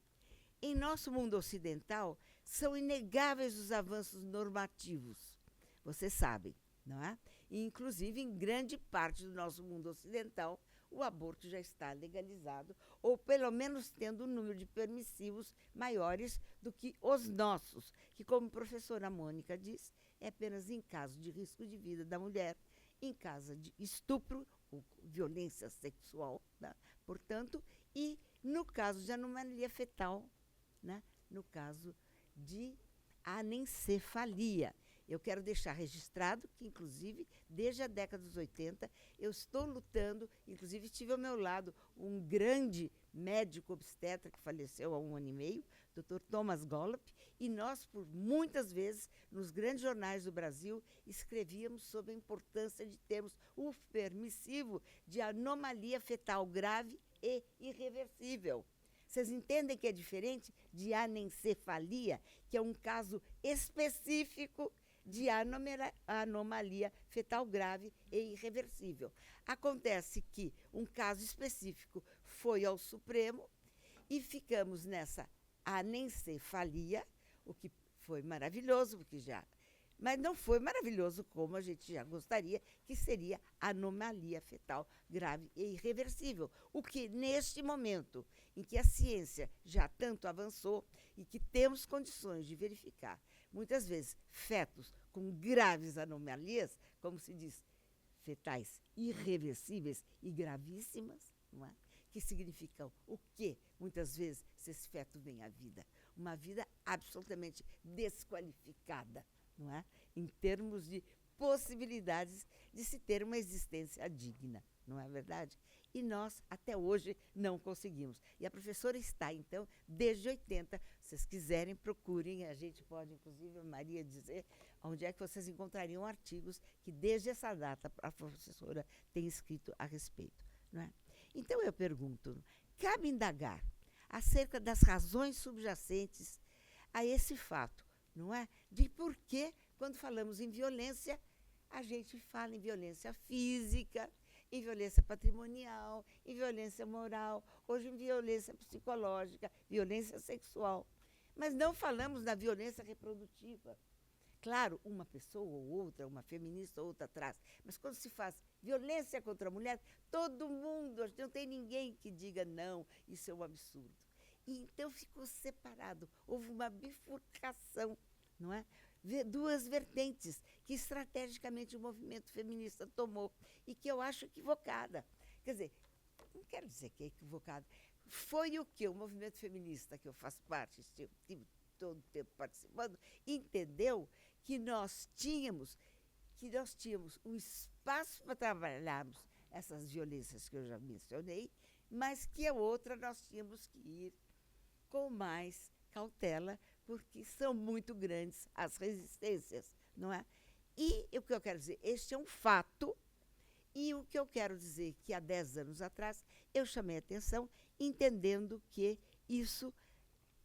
Em nosso mundo ocidental, são inegáveis os avanços normativos. Vocês sabem, não é? E, inclusive, em grande parte do nosso mundo ocidental, o aborto já está legalizado, ou pelo menos tendo um número de permissivos maiores do que os nossos, que, como a professora Mônica diz, é apenas em caso de risco de vida da mulher, em caso de estupro ou violência sexual, né? Portanto, e no caso de anomalia fetal, né? No caso de anencefalia. Eu quero deixar registrado que, inclusive, desde a década dos 80, eu estou lutando, inclusive tive ao meu lado um grande médico obstetra que faleceu há 1 ano e meio, Dr. Thomas Gollop, e nós, por muitas vezes, nos grandes jornais do Brasil, escrevíamos sobre a importância de termos o permissivo de anomalia fetal grave e irreversível. Vocês entendem que é diferente de anencefalia, que é um caso específico de anomalia fetal grave e irreversível. Acontece que um caso específico foi ao Supremo e ficamos nessa anencefalia, o que foi maravilhoso, mas não foi maravilhoso como a gente já gostaria, que seria anomalia fetal grave e irreversível. O que, neste momento em que a ciência já tanto avançou e que temos condições de verificar, muitas vezes, fetos com graves anomalias, como se diz, fetais irreversíveis e gravíssimas, não é? Que significam o quê? Muitas vezes, se esse feto vem à vida, uma vida absolutamente desqualificada, não é? Em termos de possibilidades de se ter uma existência digna, não é verdade? E nós, até hoje, não conseguimos. E a professora está, então, desde 80. Se vocês quiserem, procurem. A gente pode, inclusive, a Maria dizer onde é que vocês encontrariam artigos que, desde essa data, a professora tem escrito a respeito. Não é? Então, eu pergunto, cabe indagar acerca das razões subjacentes a esse fato, não é? De por que, quando falamos em violência, a gente fala em violência física, em violência patrimonial, em violência moral, hoje em violência psicológica, violência sexual. Mas não falamos na violência reprodutiva. Claro, uma pessoa ou outra, uma feminista ou outra atrás, mas quando se faz violência contra a mulher, todo mundo, não tem ninguém que diga não, isso é um absurdo. E então ficou separado, houve uma bifurcação, não é? Duas vertentes que estrategicamente o movimento feminista tomou e que eu acho equivocada. Quer dizer, não quero dizer que é equivocada. Foi o que o movimento feminista, que eu faço parte, estive todo o tempo participando, entendeu que nós tínhamos um espaço para trabalharmos essas violências que eu já mencionei, mas que a outra nós tínhamos que ir com mais cautela, porque são muito grandes as resistências, não é? E o que eu quero dizer, este é um fato, e o que eu quero dizer que há 10 anos atrás eu chamei a atenção, entendendo que isso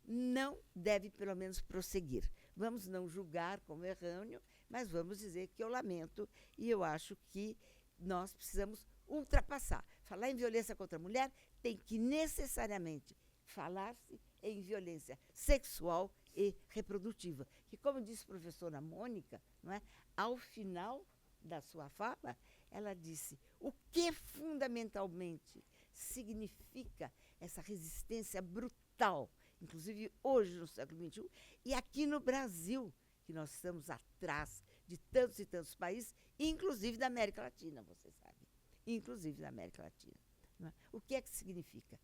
não deve, pelo menos, prosseguir. Vamos não julgar como errôneo, mas vamos dizer que eu lamento e eu acho que nós precisamos ultrapassar. Falar em violência contra a mulher tem que necessariamente falar-se em violência sexual e reprodutiva. Que, como disse a professora Mônica, não é? Ao final da sua fala, ela disse o que fundamentalmente significa essa resistência brutal, inclusive hoje no século XXI, e aqui no Brasil, que nós estamos atrás de tantos e tantos países, inclusive da América Latina, vocês sabem, inclusive da América Latina. Não é? O que é que significa?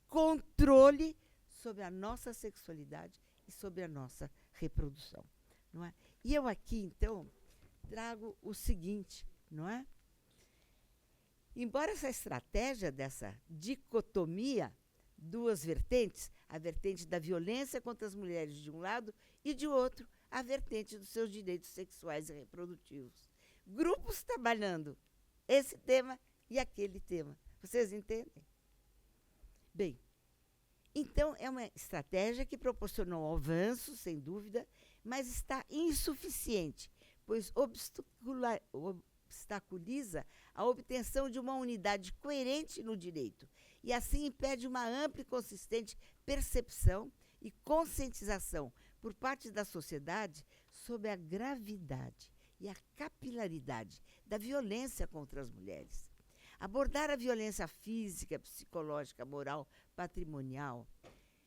Controle sobre a nossa sexualidade e sobre a nossa reprodução. Não é? E eu aqui, então, trago o seguinte, não é? Embora essa estratégia dessa dicotomia, duas vertentes, a vertente da violência contra as mulheres de um lado e, de outro, a vertente dos seus direitos sexuais e reprodutivos. Grupos trabalhando esse tema e aquele tema. Vocês entendem? Bem, então é uma estratégia que proporcionou avanços, sem dúvida, mas está insuficiente, pois obstaculiza a obtenção de uma unidade coerente no direito e, assim, impede uma ampla e consistente percepção e conscientização por parte da sociedade sobre a gravidade e a capilaridade da violência contra as mulheres. Abordar a violência física, psicológica, moral, patrimonial,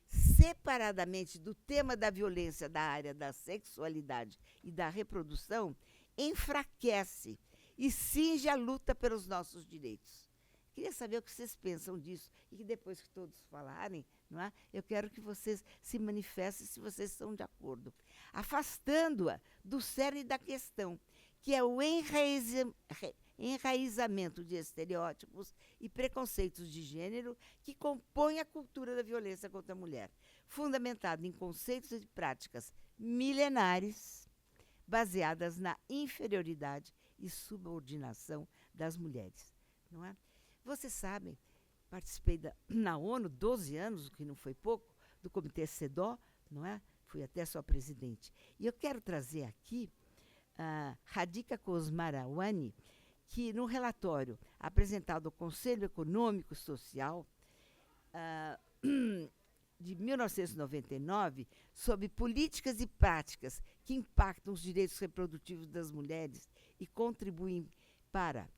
separadamente do tema da violência da área da sexualidade e da reprodução, enfraquece e cinge a luta pelos nossos direitos. Queria saber o que vocês pensam disso e que depois que todos falarem, não é? Eu quero que vocês se manifestem se vocês estão de acordo. Afastando-a do cerne da questão, que é o enraizamento de estereótipos e preconceitos de gênero que compõem a cultura da violência contra a mulher, fundamentado em conceitos e práticas milenares, baseadas na inferioridade e subordinação das mulheres. Não é? Vocês sabem, participei na ONU 12 anos, o que não foi pouco, do Comitê CEDAW, não é? Fui até sua presidente. E eu quero trazer aqui a Radhika Kumaraswamy, que no relatório apresentado ao Conselho Econômico e Social de 1999, sobre políticas e práticas que impactam os direitos reprodutivos das mulheres e contribuem para,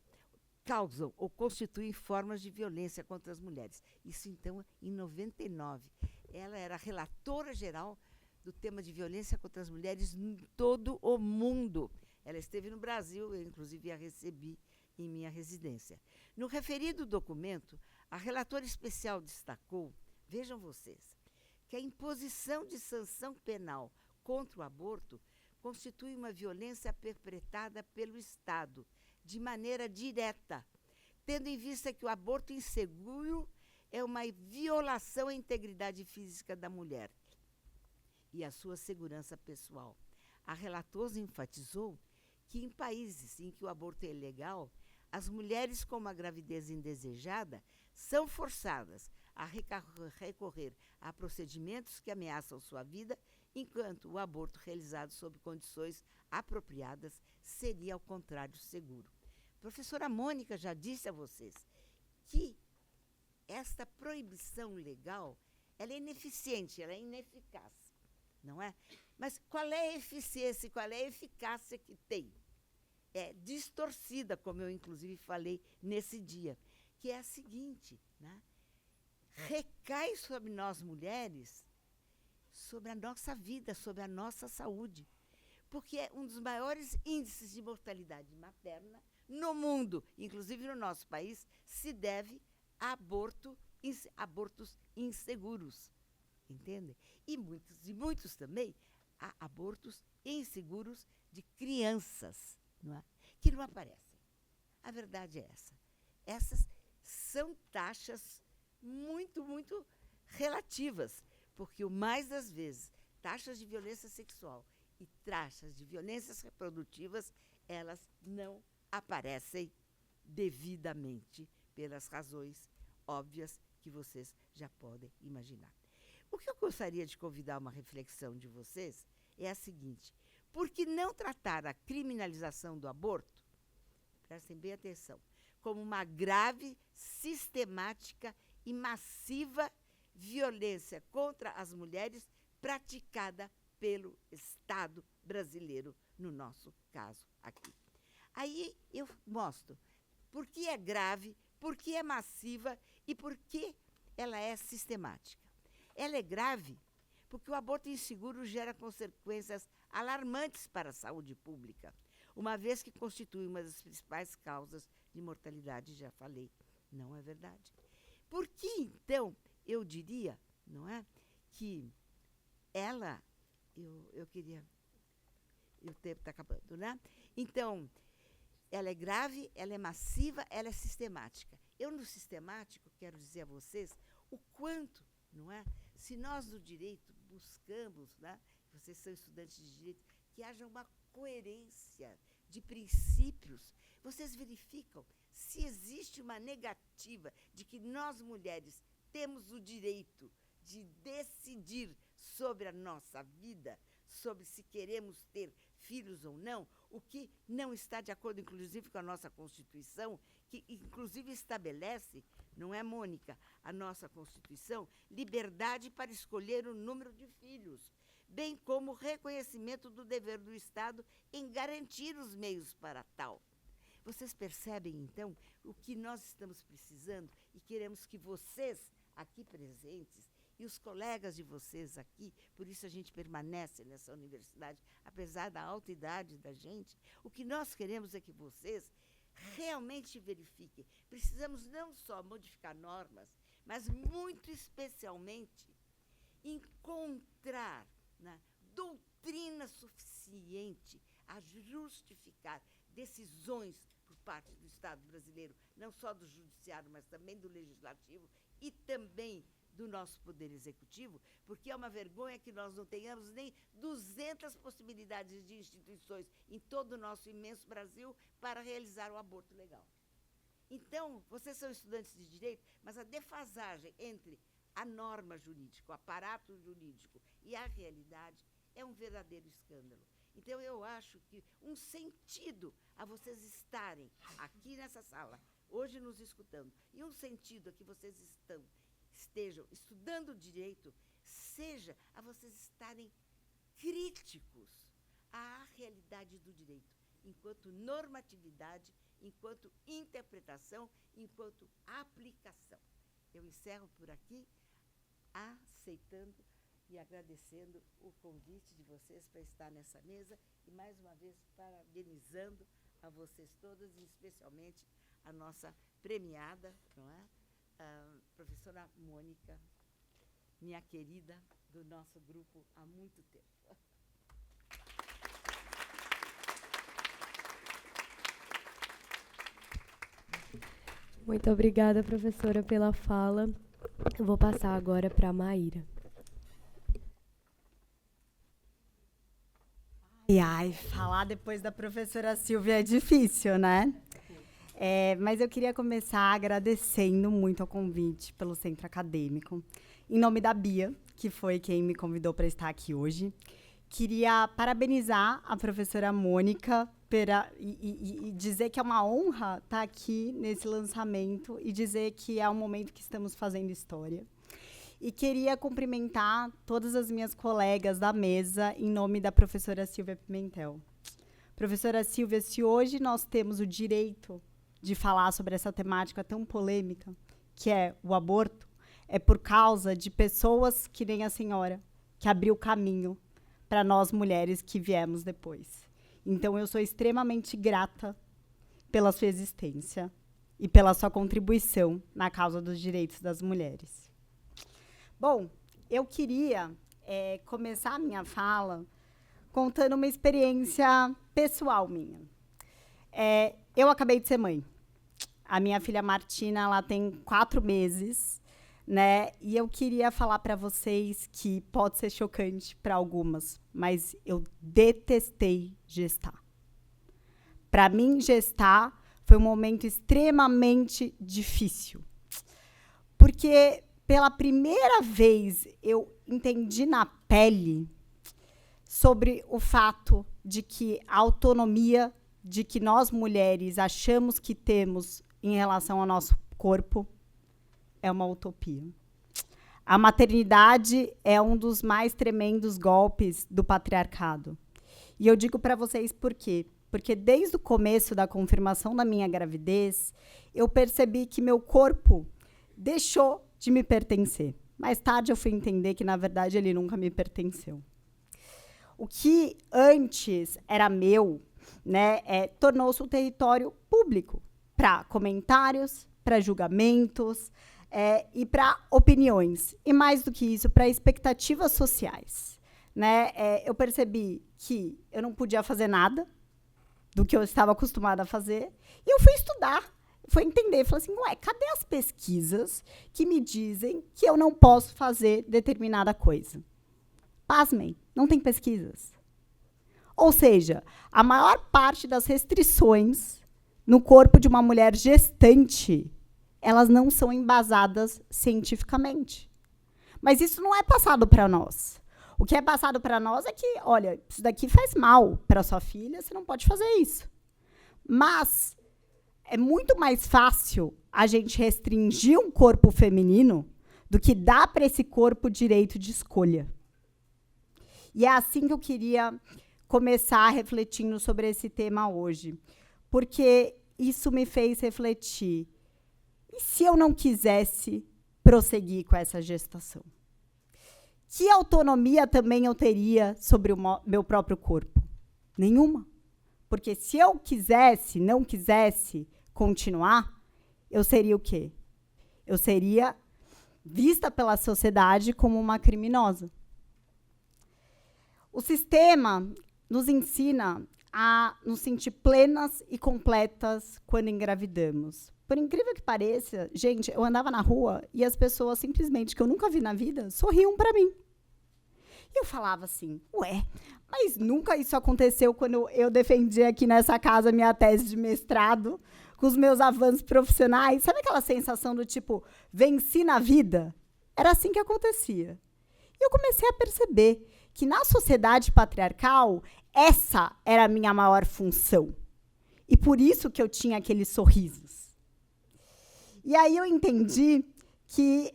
causam ou constituem formas de violência contra as mulheres. Isso, então, em 99. Ela era relatora geral do tema de violência contra as mulheres em todo o mundo. Ela esteve no Brasil, eu, inclusive, a recebi em minha residência. No referido documento, a relatora especial destacou, vejam vocês, que a imposição de sanção penal contra o aborto constitui uma violência perpetrada pelo Estado, de maneira direta, tendo em vista que o aborto inseguro é uma violação à integridade física da mulher e à sua segurança pessoal. A relatora enfatizou que em países em que o aborto é ilegal, as mulheres com uma gravidez indesejada são forçadas a recorrer a procedimentos que ameaçam sua vida, enquanto o aborto realizado sob condições apropriadas seria, ao contrário, seguro. A professora Mônica já disse a vocês que esta proibição legal ela é ineficiente, ela é ineficaz, não é? Mas qual é a eficiência e qual é a eficácia que tem? É distorcida, como eu, inclusive, falei nesse dia, que é a seguinte, né? Recai sobre nós mulheres, sobre a nossa vida, sobre a nossa saúde, porque é um dos maiores índices de mortalidade materna no mundo, inclusive no nosso país, se deve a abortos inseguros, entende? E muitos também a abortos inseguros de crianças, não é? Que não aparecem. A verdade é essa. Essas são taxas muito, muito relativas, porque o mais das vezes, taxas de violência sexual e taxas de violências reprodutivas, elas não aparecem devidamente pelas razões óbvias que vocês já podem imaginar. O que eu gostaria de convidar uma reflexão de vocês é a seguinte: por que não tratar a criminalização do aborto, prestem bem atenção, como uma grave, sistemática e massiva violência contra as mulheres praticada pelo Estado brasileiro, no nosso caso aqui. Aí eu mostro por que é grave, por que é massiva e por que ela é sistemática. Ela é grave porque o aborto inseguro gera consequências alarmantes para a saúde pública, uma vez que constitui uma das principais causas de mortalidade, já falei, não é verdade? Por que, então, eu diria, não é, que ela, eu queria, o tempo está acabando, né? Então, ela é grave, ela é massiva, ela é sistemática. Eu, no sistemático, quero dizer a vocês o quanto, não é, se nós no direito buscamos, né, vocês são estudantes de direito, que haja uma coerência de princípios, vocês verificam se existe uma negativa de que nós, mulheres, temos o direito de decidir sobre a nossa vida, sobre se queremos ter filhos ou não, o que não está de acordo, inclusive, com a nossa Constituição, que, inclusive, estabelece, não é, Mônica, a nossa Constituição, liberdade para escolher o número de filhos, bem como o reconhecimento do dever do Estado em garantir os meios para tal. Vocês percebem, então, o que nós estamos precisando e queremos que vocês, aqui presentes, e os colegas de vocês aqui, por isso a gente permanece nessa universidade, apesar da alta idade da gente, o que nós queremos é que vocês realmente verifiquem. Precisamos não só modificar normas, mas, muito especialmente, encontrar, né, doutrina suficiente a justificar decisões por parte do Estado brasileiro, não só do judiciário, mas também do legislativo e também do nosso poder executivo, porque é uma vergonha que nós não tenhamos nem 200 possibilidades de instituições em todo o nosso imenso Brasil para realizar o aborto legal. Então, vocês são estudantes de direito, mas a defasagem entre a norma jurídica, o aparato jurídico e a realidade é um verdadeiro escândalo. Então, eu acho que um sentido a vocês estarem aqui nessa sala, hoje nos escutando, e um sentido a que vocês estejam estudando direito, seja a vocês estarem críticos à realidade do direito, enquanto normatividade, enquanto interpretação, enquanto aplicação. Eu encerro por aqui, aceitando e agradecendo o convite de vocês para estar nessa mesa e, mais uma vez, parabenizando a vocês todas, e especialmente a nossa premiada, não é? A professora Mônica, minha querida, do nosso grupo há muito tempo. Muito obrigada, professora, pela fala. Eu vou passar agora para a Maíra. Falar depois da professora Silvia é difícil, né? Mas eu queria começar agradecendo muito ao convite pelo Centro Acadêmico. Em nome da Bia, que foi quem me convidou para estar aqui hoje, queria parabenizar a professora Mônica e dizer que é uma honra estar aqui nesse lançamento e dizer que é um momento que estamos fazendo história. E queria cumprimentar todas as minhas colegas da mesa em nome da professora Silvia Pimentel. Professora Silvia, se hoje nós temos o direito de falar sobre essa temática tão polêmica, que é o aborto, é por causa de pessoas que nem a senhora, que abriu caminho para nós mulheres que viemos depois. Então, eu sou extremamente grata pela sua existência e pela sua contribuição na causa dos direitos das mulheres. Bom, eu queria começar a minha fala contando uma experiência pessoal minha. Eu acabei de ser mãe. A minha filha Martina, ela tem 4 meses, né? E eu queria falar para vocês que pode ser chocante para algumas, mas eu detestei gestar. Para mim, gestar foi um momento extremamente difícil. Porque, pela primeira vez, eu entendi na pele sobre o fato de que a autonomia de que nós, mulheres, achamos que temos em relação ao nosso corpo é uma utopia. A maternidade é um dos mais tremendos golpes do patriarcado. E eu digo para vocês por quê? Porque desde o começo da confirmação da minha gravidez, eu percebi que meu corpo deixou de me pertencer. Mais tarde eu fui entender que, na verdade, ele nunca me pertenceu. O que antes era meu, né, tornou-se um território público para comentários, para julgamentos e para opiniões. E, mais do que isso, para expectativas sociais. Né? Eu percebi que eu não podia fazer nada do que eu estava acostumada a fazer. E eu fui estudar, fui entender. Falei assim, ué, cadê as pesquisas que me dizem que eu não posso fazer determinada coisa? Pasmem, não tem pesquisas. Ou seja, a maior parte das restrições no corpo de uma mulher gestante, elas não são embasadas cientificamente. Mas isso não é passado para nós. O que é passado para nós é que, olha, isso daqui faz mal para sua filha, você não pode fazer isso. Mas é muito mais fácil a gente restringir um corpo feminino do que dar para esse corpo o direito de escolha. E é assim que eu queria começar refletindo sobre esse tema hoje. Porque isso me fez refletir. E se eu não quisesse prosseguir com essa gestação? Que autonomia também eu teria sobre o meu próprio corpo? Nenhuma. Porque se eu não quisesse continuar, eu seria o quê? Eu seria vista pela sociedade como uma criminosa. O sistema nos ensina a nos sentir plenas e completas quando engravidamos. Por incrível que pareça, gente, eu andava na rua e as pessoas simplesmente, que eu nunca vi na vida, sorriam para mim. E eu falava assim, ué, mas nunca isso aconteceu quando eu defendi aqui nessa casa minha tese de mestrado, com os meus avanços profissionais. Sabe aquela sensação do tipo, venci na vida? Era assim que acontecia. E eu comecei a perceber que na sociedade patriarcal, essa era a minha maior função. E por isso que eu tinha aqueles sorrisos. E aí eu entendi que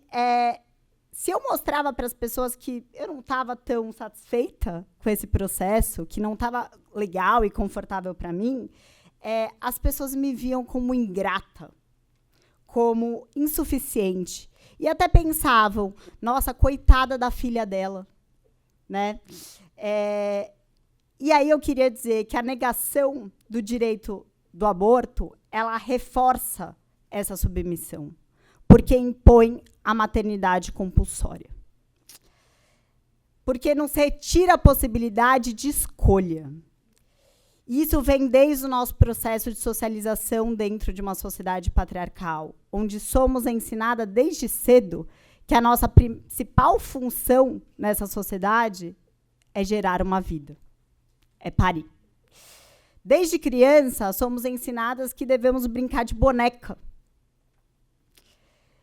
se eu mostrava para as pessoas que eu não estava tão satisfeita com esse processo, que não estava legal e confortável para mim, as pessoas me viam como ingrata, como insuficiente. E até pensavam, nossa, coitada da filha dela. Né? E aí eu queria dizer que a negação do direito do aborto, ela reforça essa submissão, porque impõe a maternidade compulsória. Porque nos retira a possibilidade de escolha. E isso vem desde o nosso processo de socialização dentro de uma sociedade patriarcal, onde somos ensinadas desde cedo que a nossa principal função nessa sociedade é gerar uma vida, é parir. Desde criança, somos ensinadas que devemos brincar de boneca,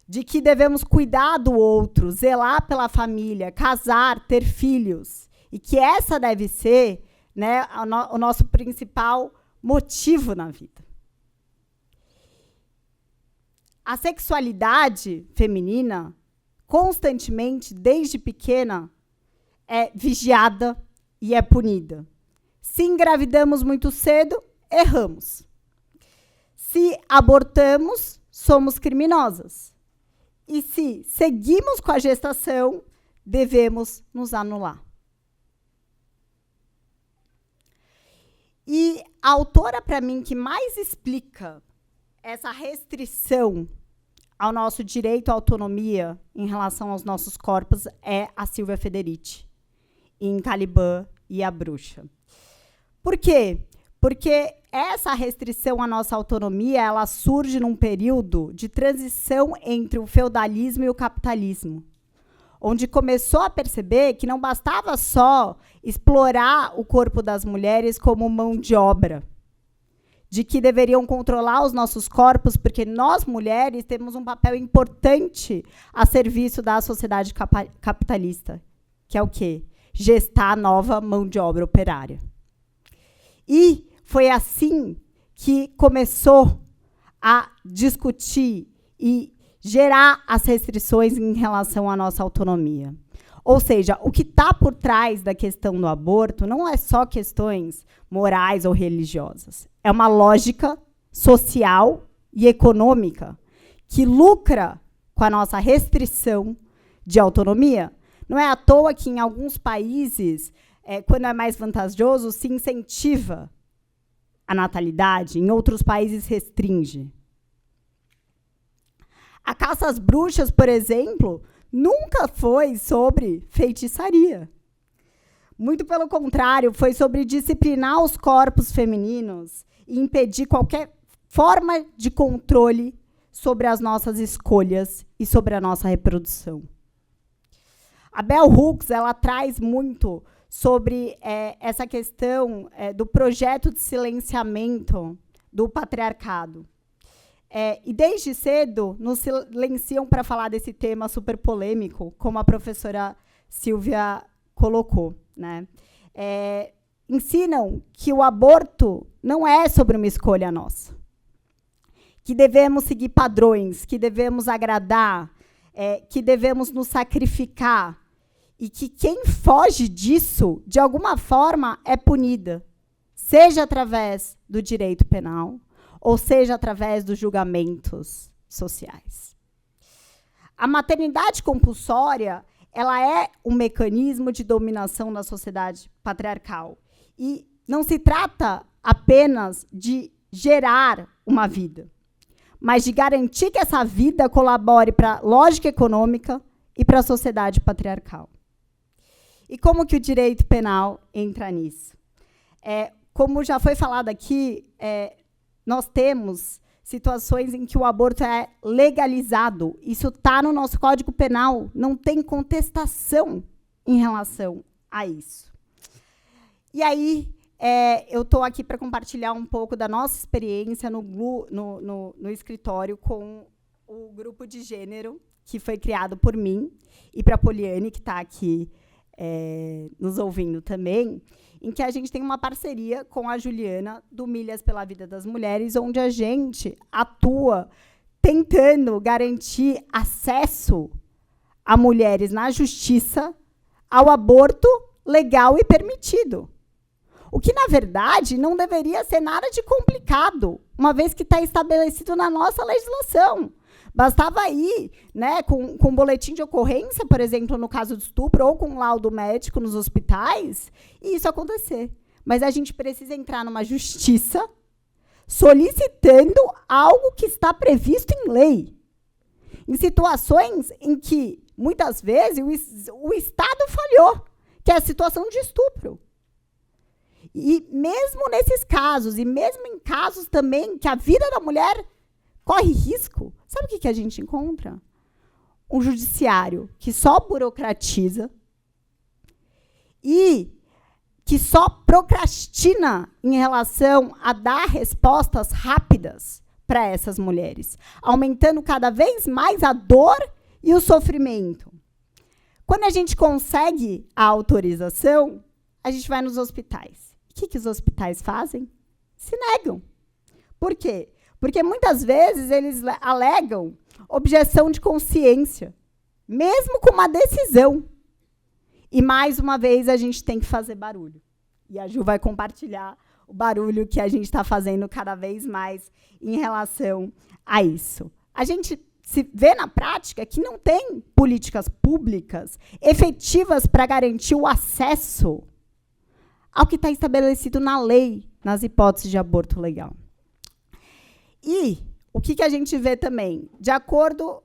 de que devemos cuidar do outro, zelar pela família, casar, ter filhos, e que essa deve ser, né, o nosso principal motivo na vida. A sexualidade feminina, constantemente, desde pequena, é vigiada e é punida. Se engravidamos muito cedo, erramos. Se abortamos, somos criminosas. E se seguimos com a gestação, devemos nos anular. E a autora, para mim, que mais explica essa restrição ao nosso direito à autonomia em relação aos nossos corpos é a Silvia Federici, em Caliban e a Bruxa. Por quê? Porque essa restrição à nossa autonomia, ela surge num período de transição entre o feudalismo e o capitalismo, onde começou a perceber que não bastava só explorar o corpo das mulheres como mão de obra, de que deveriam controlar os nossos corpos, porque nós, mulheres, temos um papel importante a serviço da sociedade capitalista, que é o quê? Gestar a nova mão de obra operária. E foi assim que começou a discutir e gerar as restrições em relação à nossa autonomia. Ou seja, o que está por trás da questão do aborto não é só questões morais ou religiosas. É uma lógica social e econômica que lucra com a nossa restrição de autonomia. Não é à toa que, em alguns países, quando é mais vantajoso, se incentiva a natalidade, em outros países restringe. A caça às bruxas, por exemplo, nunca foi sobre feitiçaria. Muito pelo contrário, foi sobre disciplinar os corpos femininos e impedir qualquer forma de controle sobre as nossas escolhas e sobre a nossa reprodução. A Bell Hooks, ela traz muito sobre essa questão do projeto de silenciamento do patriarcado. E desde cedo nos silenciam para falar desse tema super polêmico, como a professora Silvia colocou. Né? Ensinam que o aborto não é sobre uma escolha nossa, que devemos seguir padrões, que devemos agradar, que devemos nos sacrificar, e que quem foge disso, de alguma forma, é punida, seja através do direito penal, ou seja através dos julgamentos sociais. A maternidade compulsória, ela é um mecanismo de dominação da sociedade patriarcal. E não se trata apenas de gerar uma vida, mas de garantir que essa vida colabore para a lógica econômica e para a sociedade patriarcal. E como que o direito penal entra nisso? Como já foi falado aqui, nós temos situações em que o aborto é legalizado. Isso está no nosso Código Penal, não tem contestação em relação a isso. E aí, eu estou aqui para compartilhar um pouco da nossa experiência no escritório com o grupo de gênero, que foi criado por mim, e para a Poliane, que está aqui nos ouvindo também, em que a gente tem uma parceria com a Juliana, do Milhas pela Vida das Mulheres, onde a gente atua tentando garantir acesso a mulheres na justiça ao aborto legal e permitido. O que, na verdade, não deveria ser nada de complicado, uma vez que está estabelecido na nossa legislação. Bastava ir, né, com um boletim de ocorrência, por exemplo, no caso de estupro, ou com um laudo médico nos hospitais, e isso acontecer. Mas a gente precisa entrar numa justiça solicitando algo que está previsto em lei. Em situações em que, muitas vezes, o Estado falhou, que é a situação de estupro. E mesmo nesses casos, e mesmo em casos também que a vida da mulher corre risco, sabe o que a gente encontra? Um judiciário que só burocratiza e que só procrastina em relação a dar respostas rápidas para essas mulheres, aumentando cada vez mais a dor e o sofrimento. Quando a gente consegue a autorização, a gente vai nos hospitais. O que os hospitais fazem? Se negam. Por quê? Porque muitas vezes eles alegam objeção de consciência, mesmo com uma decisão. E, mais uma vez, a gente tem que fazer barulho. E a Ju vai compartilhar o barulho que a gente está fazendo cada vez mais em relação a isso. A gente se vê na prática que não tem políticas públicas efetivas para garantir o acesso ao que está estabelecido na lei, nas hipóteses de aborto legal. E o que a gente vê também? De acordo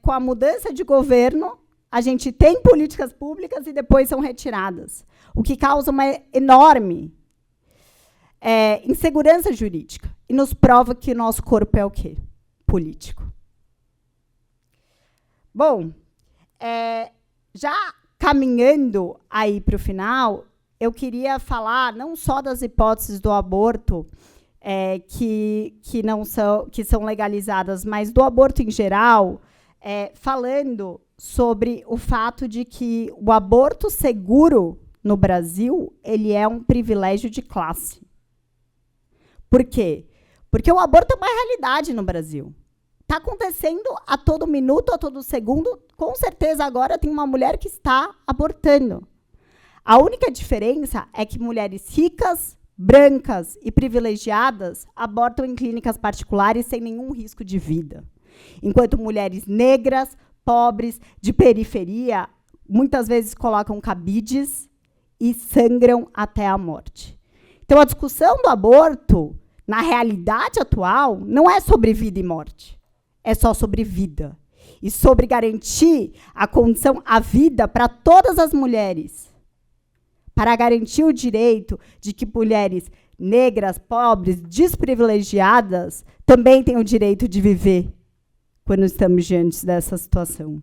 com a mudança de governo, a gente tem políticas públicas e depois são retiradas, o que causa uma enorme insegurança jurídica e nos prova que o nosso corpo é o quê? Político. Bom, já caminhando aí para o final, eu queria falar não só das hipóteses do aborto que são legalizadas, mas do aborto em geral, falando sobre o fato de que o aborto seguro no Brasil ele é um privilégio de classe. Por quê? Porque o aborto é uma realidade no Brasil. Está acontecendo a todo minuto, a todo segundo. Com certeza agora tem uma mulher que está abortando. A única diferença é que mulheres ricas, brancas e privilegiadas abortam em clínicas particulares sem nenhum risco de vida. Enquanto mulheres negras, pobres, de periferia, muitas vezes colocam cabides e sangram até a morte. Então, a discussão do aborto, na realidade atual, não é sobre vida e morte. É só sobre vida. E sobre garantir a condição, a vida para todas as mulheres. Para garantir o direito de que mulheres negras, pobres, desprivilegiadas, também têm o direito de viver quando estamos diante dessa situação.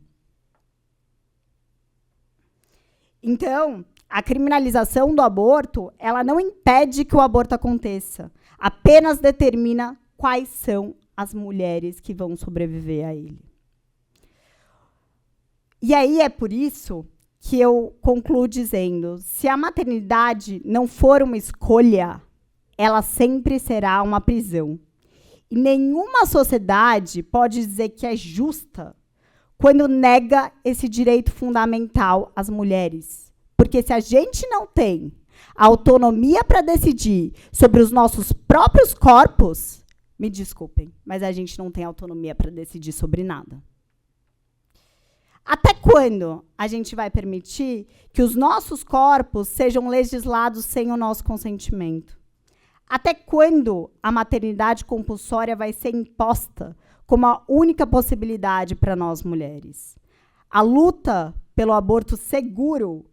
Então, a criminalização do aborto, ela não impede que o aborto aconteça, apenas determina quais são as mulheres que vão sobreviver a ele. E aí é por isso que eu concluo dizendo, se a maternidade não for uma escolha, ela sempre será uma prisão. E nenhuma sociedade pode dizer que é justa quando nega esse direito fundamental às mulheres. Porque se a gente não tem a autonomia para decidir sobre os nossos próprios corpos, me desculpem, mas a gente não tem autonomia para decidir sobre nada. Até quando a gente vai permitir que os nossos corpos sejam legislados sem o nosso consentimento? Até quando a maternidade compulsória vai ser imposta como a única possibilidade para nós mulheres? A luta pelo aborto seguro,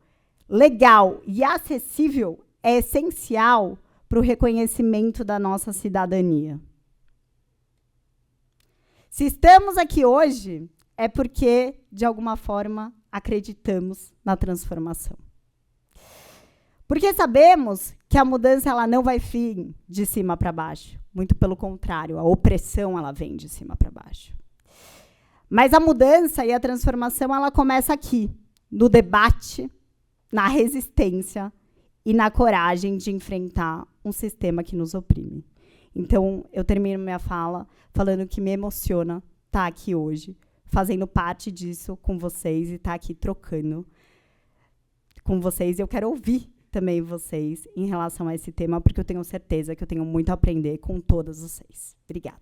legal e acessível é essencial para o reconhecimento da nossa cidadania. Se estamos aqui hoje, é porque, de alguma forma, acreditamos na transformação. Porque sabemos que a mudança ela não vai vir de cima para baixo. Muito pelo contrário, a opressão ela vem de cima para baixo. Mas a mudança e a transformação ela começa aqui, no debate, na resistência e na coragem de enfrentar um sistema que nos oprime. Então, eu termino minha fala falando que me emociona estar aqui hoje, fazendo parte disso com vocês e estar aqui trocando com vocês. Eu quero ouvir também vocês em relação a esse tema, porque eu tenho certeza que eu tenho muito a aprender com todas vocês. Obrigada.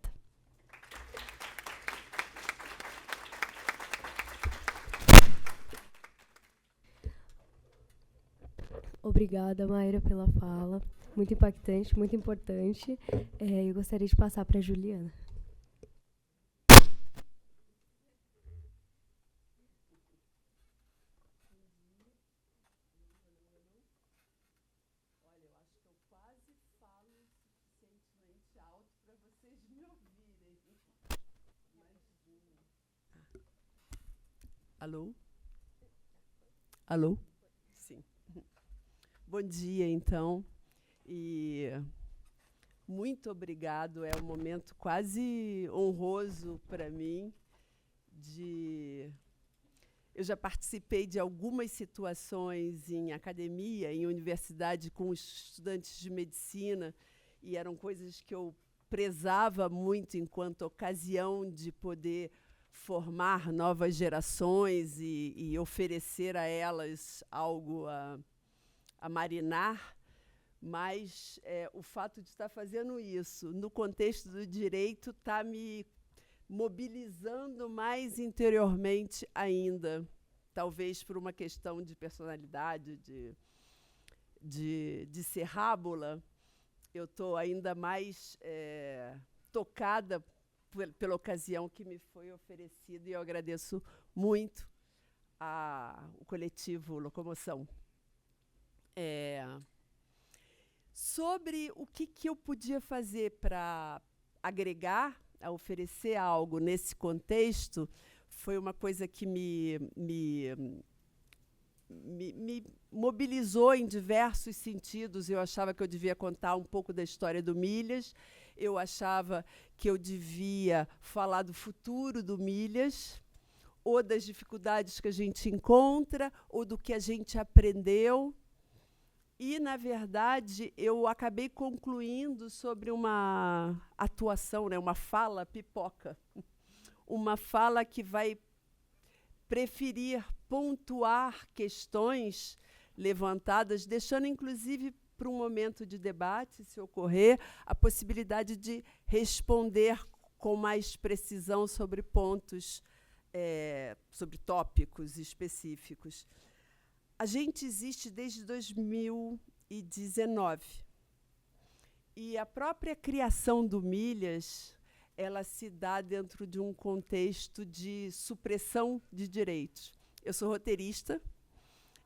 Obrigada, Mayra, pela fala. Muito impactante, muito importante. Eu gostaria de passar para a Juliana. Alô? Alô? Sim. Bom dia, então. E muito obrigado. É um momento quase honroso para mim. Eu já participei de algumas situações em academia, em universidade, com estudantes de medicina, e eram coisas que eu prezava muito enquanto ocasião de poder formar novas gerações e oferecer a elas algo a marinar, mas o fato de estar fazendo isso no contexto do direito está me mobilizando mais interiormente ainda, talvez por uma questão de personalidade, de ser rábula. Eu estou ainda mais tocada pela ocasião que me foi oferecida, e eu agradeço muito ao coletivo Locomoção. Sobre o que eu podia fazer para agregar, a oferecer algo nesse contexto, foi uma coisa que me mobilizou em diversos sentidos. Eu achava que eu devia contar um pouco da história do Milhas, eu achava que eu devia falar do futuro do Milhas, ou das dificuldades que a gente encontra, ou do que a gente aprendeu. E, na verdade, eu acabei concluindo sobre uma atuação, né, uma fala pipoca, uma fala que vai preferir pontuar questões levantadas, deixando, inclusive, para um momento de debate, se ocorrer, a possibilidade de responder com mais precisão sobre pontos, sobre tópicos específicos. A gente existe desde 2019. E a própria criação do Milhas, ela se dá dentro de um contexto de supressão de direitos. Eu sou roteirista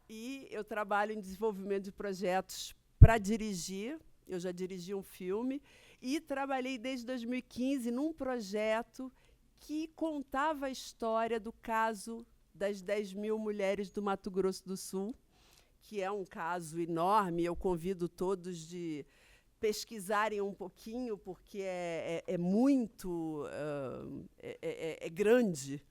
e eu trabalho em desenvolvimento de projetos para dirigir. Eu já dirigi um filme e trabalhei desde 2015 num projeto que contava a história do caso das 10.000 mulheres do Mato Grosso do Sul, que é um caso enorme. Eu convido todos de pesquisarem um pouquinho, porque é muito grande.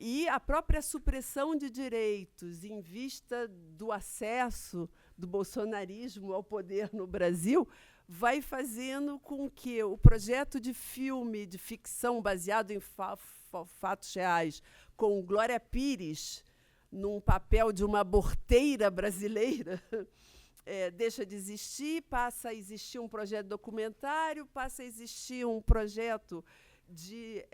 E a própria supressão de direitos em vista do acesso do bolsonarismo ao poder no Brasil vai fazendo com que o projeto de filme de ficção baseado em fatos reais, com Glória Pires num papel de uma aborteira brasileira, deixa de existir, passa a existir um projeto documentário, passa a existir um projeto de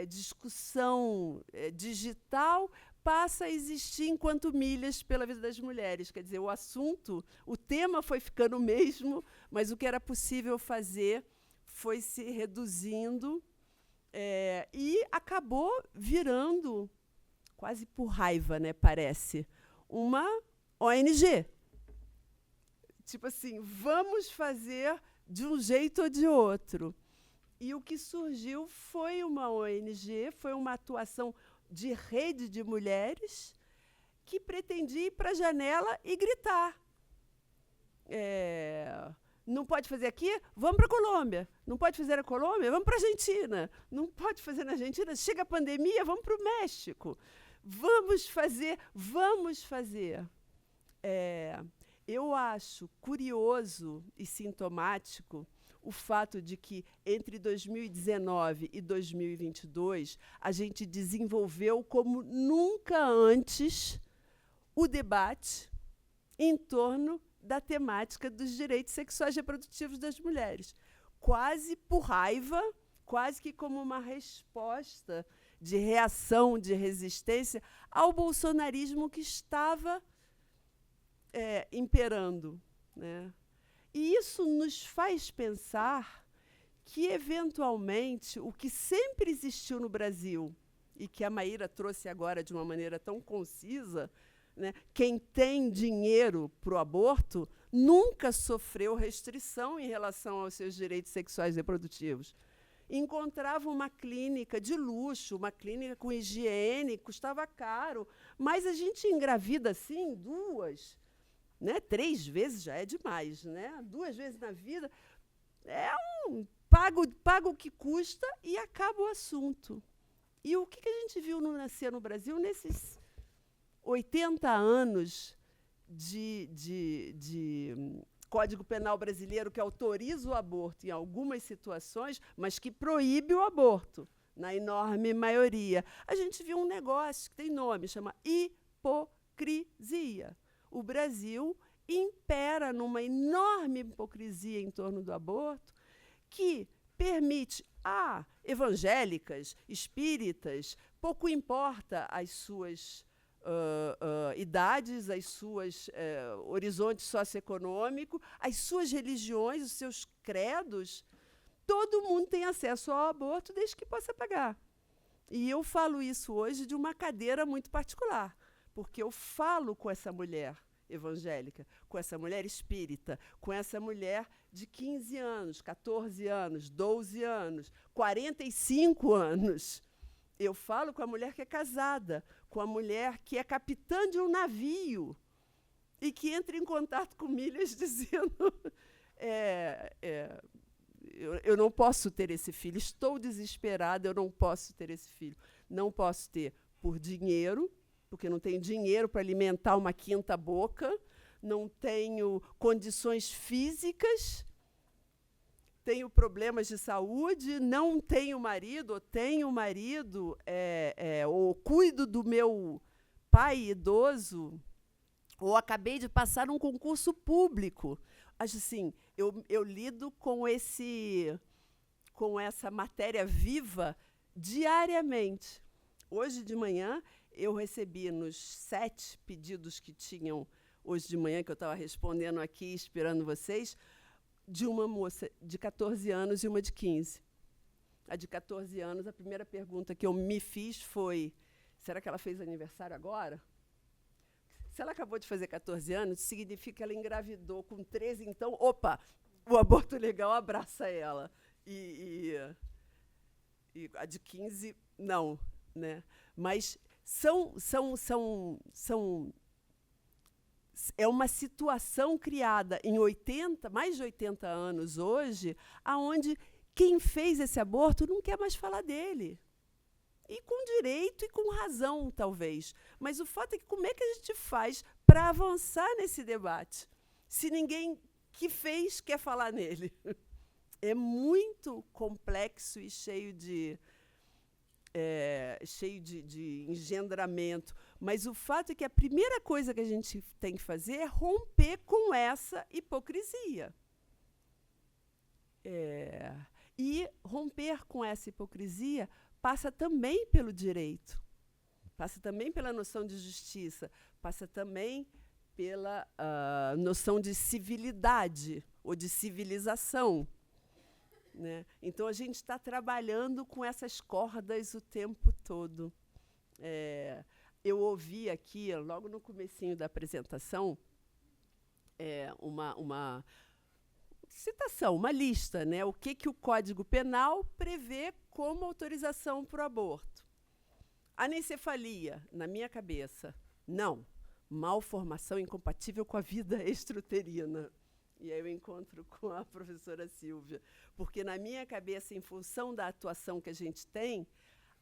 discussão digital, passa a existir enquanto milhas pela vida das mulheres. Quer dizer, o assunto, o tema foi ficando o mesmo, mas o que era possível fazer foi se reduzindo e acabou virando, quase por raiva, né, parece, uma ONG. Tipo assim, vamos fazer de um jeito ou de outro. E o que surgiu foi uma ONG, foi uma atuação de rede de mulheres que pretendia ir para a janela e gritar. Não pode fazer aqui? Vamos para a Colômbia. Não pode fazer na Colômbia? Vamos para a Argentina. Não pode fazer na Argentina? Chega a pandemia, vamos para o México. Vamos fazer, vamos fazer. Eu acho curioso e sintomático o fato de que, entre 2019 e 2022, a gente desenvolveu como nunca antes o debate em torno da temática dos direitos sexuais e reprodutivos das mulheres. Quase por raiva, quase que como uma resposta de reação, de resistência ao bolsonarismo que estava imperando, né? E isso nos faz pensar que, eventualmente, o que sempre existiu no Brasil, e que a Maíra trouxe agora de uma maneira tão concisa, né, quem tem dinheiro para o aborto nunca sofreu restrição em relação aos seus direitos sexuais e reprodutivos. Encontrava uma clínica de luxo, uma clínica com higiene, custava caro, mas a gente engravida assim 2, né, 3 vezes já é demais, né? 2 vezes na vida paga o que custa e acaba o assunto. E o que a gente viu nascer no Brasil nesses 80 anos de Código Penal brasileiro que autoriza o aborto em algumas situações, mas que proíbe o aborto na enorme maioria. A gente viu um negócio que tem nome, chama hipocrisia. O Brasil impera numa enorme hipocrisia em torno do aborto que permite a evangélicas, espíritas, pouco importa as suas idades, as suas horizontes socioeconômicos, as suas religiões, os seus credos, todo mundo tem acesso ao aborto desde que possa pagar. E eu falo isso hoje de uma cadeira muito particular, porque eu falo com essa mulher evangélica, com essa mulher espírita, com essa mulher de 15 anos, 14 anos, 12 anos, 45 anos. Eu falo com a mulher que é casada, com a mulher que é capitã de um navio e que entra em contato com milhas dizendo eu não posso ter esse filho, estou desesperada, eu não posso ter esse filho. Não posso ter por dinheiro, porque não tenho dinheiro para alimentar uma quinta boca, não tenho condições físicas, tenho problemas de saúde, não tenho marido, ou tenho marido, ou cuido do meu pai idoso, ou acabei de passar um concurso público. Acho assim, eu lido com essa matéria viva diariamente. Hoje de manhã, eu recebi nos 7 pedidos que tinham hoje de manhã, que eu estava respondendo aqui, esperando vocês, de uma moça de 14 anos e uma de 15. A de 14 anos, a primeira pergunta que eu me fiz foi, será que ela fez aniversário agora? Se ela acabou de fazer 14 anos, significa que ela engravidou com 13, então, opa, o aborto legal abraça ela. E a de 15, não, né? Mas é uma situação criada em mais de 80 anos hoje, aonde quem fez esse aborto não quer mais falar dele. E com direito e com razão, talvez. Mas o fato é que como é que a gente faz para avançar nesse debate, se ninguém que fez quer falar nele? É muito complexo e cheio de engendramento. Mas o fato é que a primeira coisa que a gente tem que fazer é romper com essa hipocrisia. E romper com essa hipocrisia passa também pelo direito. passa também pela noção de justiça, passa também pela noção de civilidade ou de civilização. Né? Então, a gente está trabalhando com essas cordas o tempo todo. Eu ouvi aqui, logo no comecinho da apresentação, uma citação, uma lista, né? O que o Código Penal prevê como autorização para o aborto. Anencefalia, na minha cabeça, não. Malformação incompatível com a vida extrauterina. E aí eu encontro com a professora Silvia. Porque, na minha cabeça, em função da atuação que a gente tem,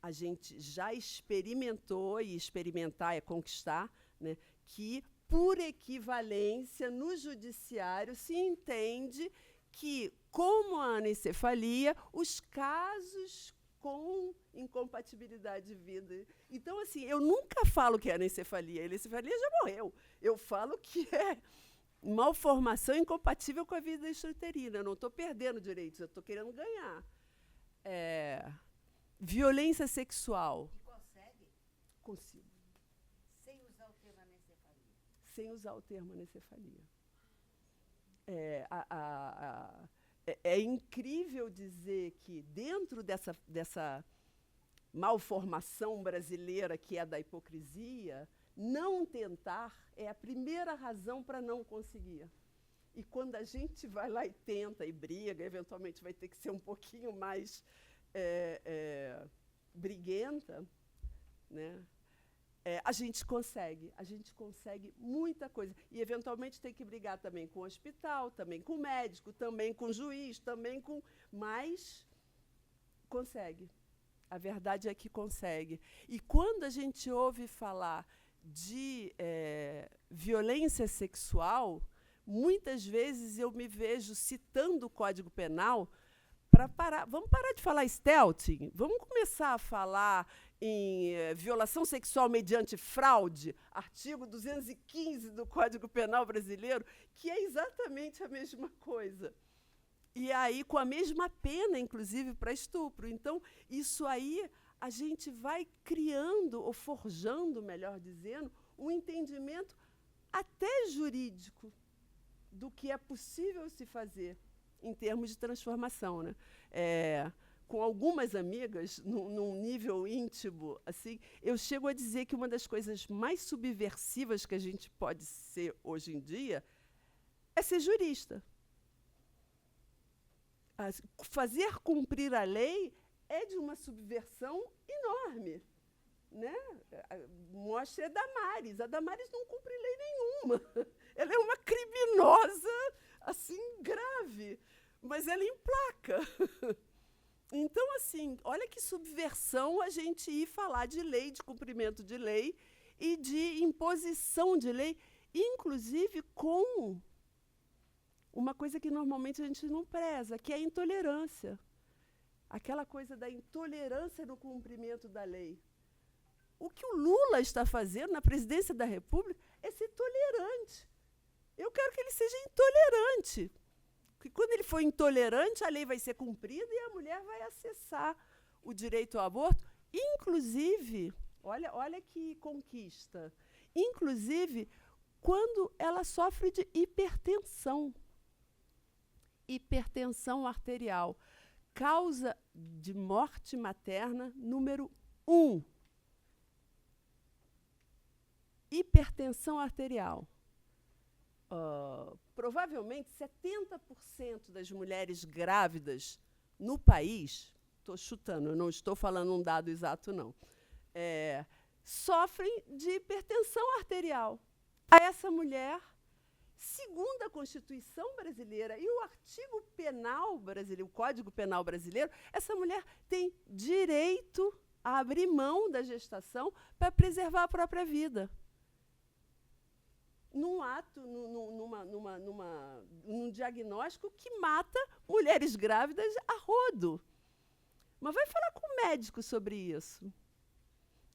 a gente já experimentou, e experimentar é conquistar, né, que, por equivalência, no judiciário se entende que, como a anencefalia, os casos com incompatibilidade de vida. Então, assim, eu nunca falo que é anencefalia. A anencefalia já morreu. Eu falo que é malformação incompatível com a vida extrauterina. Eu não estou perdendo direitos, eu estou querendo ganhar. Violência sexual. E consegue? Consigo. Sem usar o termo anencefalia. Sem usar o termo anencefalia. É incrível dizer que, dentro dessa malformação brasileira que é da hipocrisia, não tentar é a primeira razão para não conseguir. E quando a gente vai lá e tenta e briga, eventualmente vai ter que ser um pouquinho mais briguenta, né? A gente consegue muita coisa. E, eventualmente, tem que brigar também com o hospital, também com o médico, também com o juiz, também com... Mas consegue. A verdade é que consegue. E quando a gente ouve falar de violência sexual, muitas vezes eu me vejo citando o Código Penal para parar. Vamos parar de falar stealthing? Vamos começar a falar em violação sexual mediante fraude, artigo 215 do Código Penal brasileiro, que é exatamente a mesma coisa. E aí, com a mesma pena, inclusive, para estupro. Então, isso aí, a gente vai criando, ou forjando, melhor dizendo, um entendimento até jurídico do que é possível se fazer em termos de transformação, né? Com algumas amigas, num nível íntimo, assim, eu chego a dizer que uma das coisas mais subversivas que a gente pode ser hoje em dia é ser jurista. Fazer cumprir a lei é de uma subversão enorme. Né? Mostra a Damares. A Damares não cumpre lei nenhuma. Ela é uma criminosa, assim, grave, mas ela emplaca. Então, assim, olha que subversão a gente ir falar de lei, de cumprimento de lei e de imposição de lei, inclusive com uma coisa que normalmente a gente não preza, que é a intolerância. Aquela coisa da intolerância no cumprimento da lei. O que o Lula está fazendo na presidência da República é ser tolerante. Eu quero que ele seja intolerante. Porque quando ele for intolerante, a lei vai ser cumprida e a mulher vai acessar o direito ao aborto. Inclusive, olha que conquista, inclusive quando ela sofre de hipertensão. Hipertensão arterial. Causa de morte materna número 1. Hipertensão arterial. Provavelmente 70% das mulheres grávidas no país, estou chutando, eu não estou falando um dado exato, não, sofrem de hipertensão arterial. A essa mulher, segundo a Constituição brasileira e o artigo penal brasileiro, o Código Penal brasileiro, essa mulher tem direito a abrir mão da gestação para preservar a própria vida. Num ato, num diagnóstico que mata mulheres grávidas a rodo. Mas vai falar com o médico sobre isso.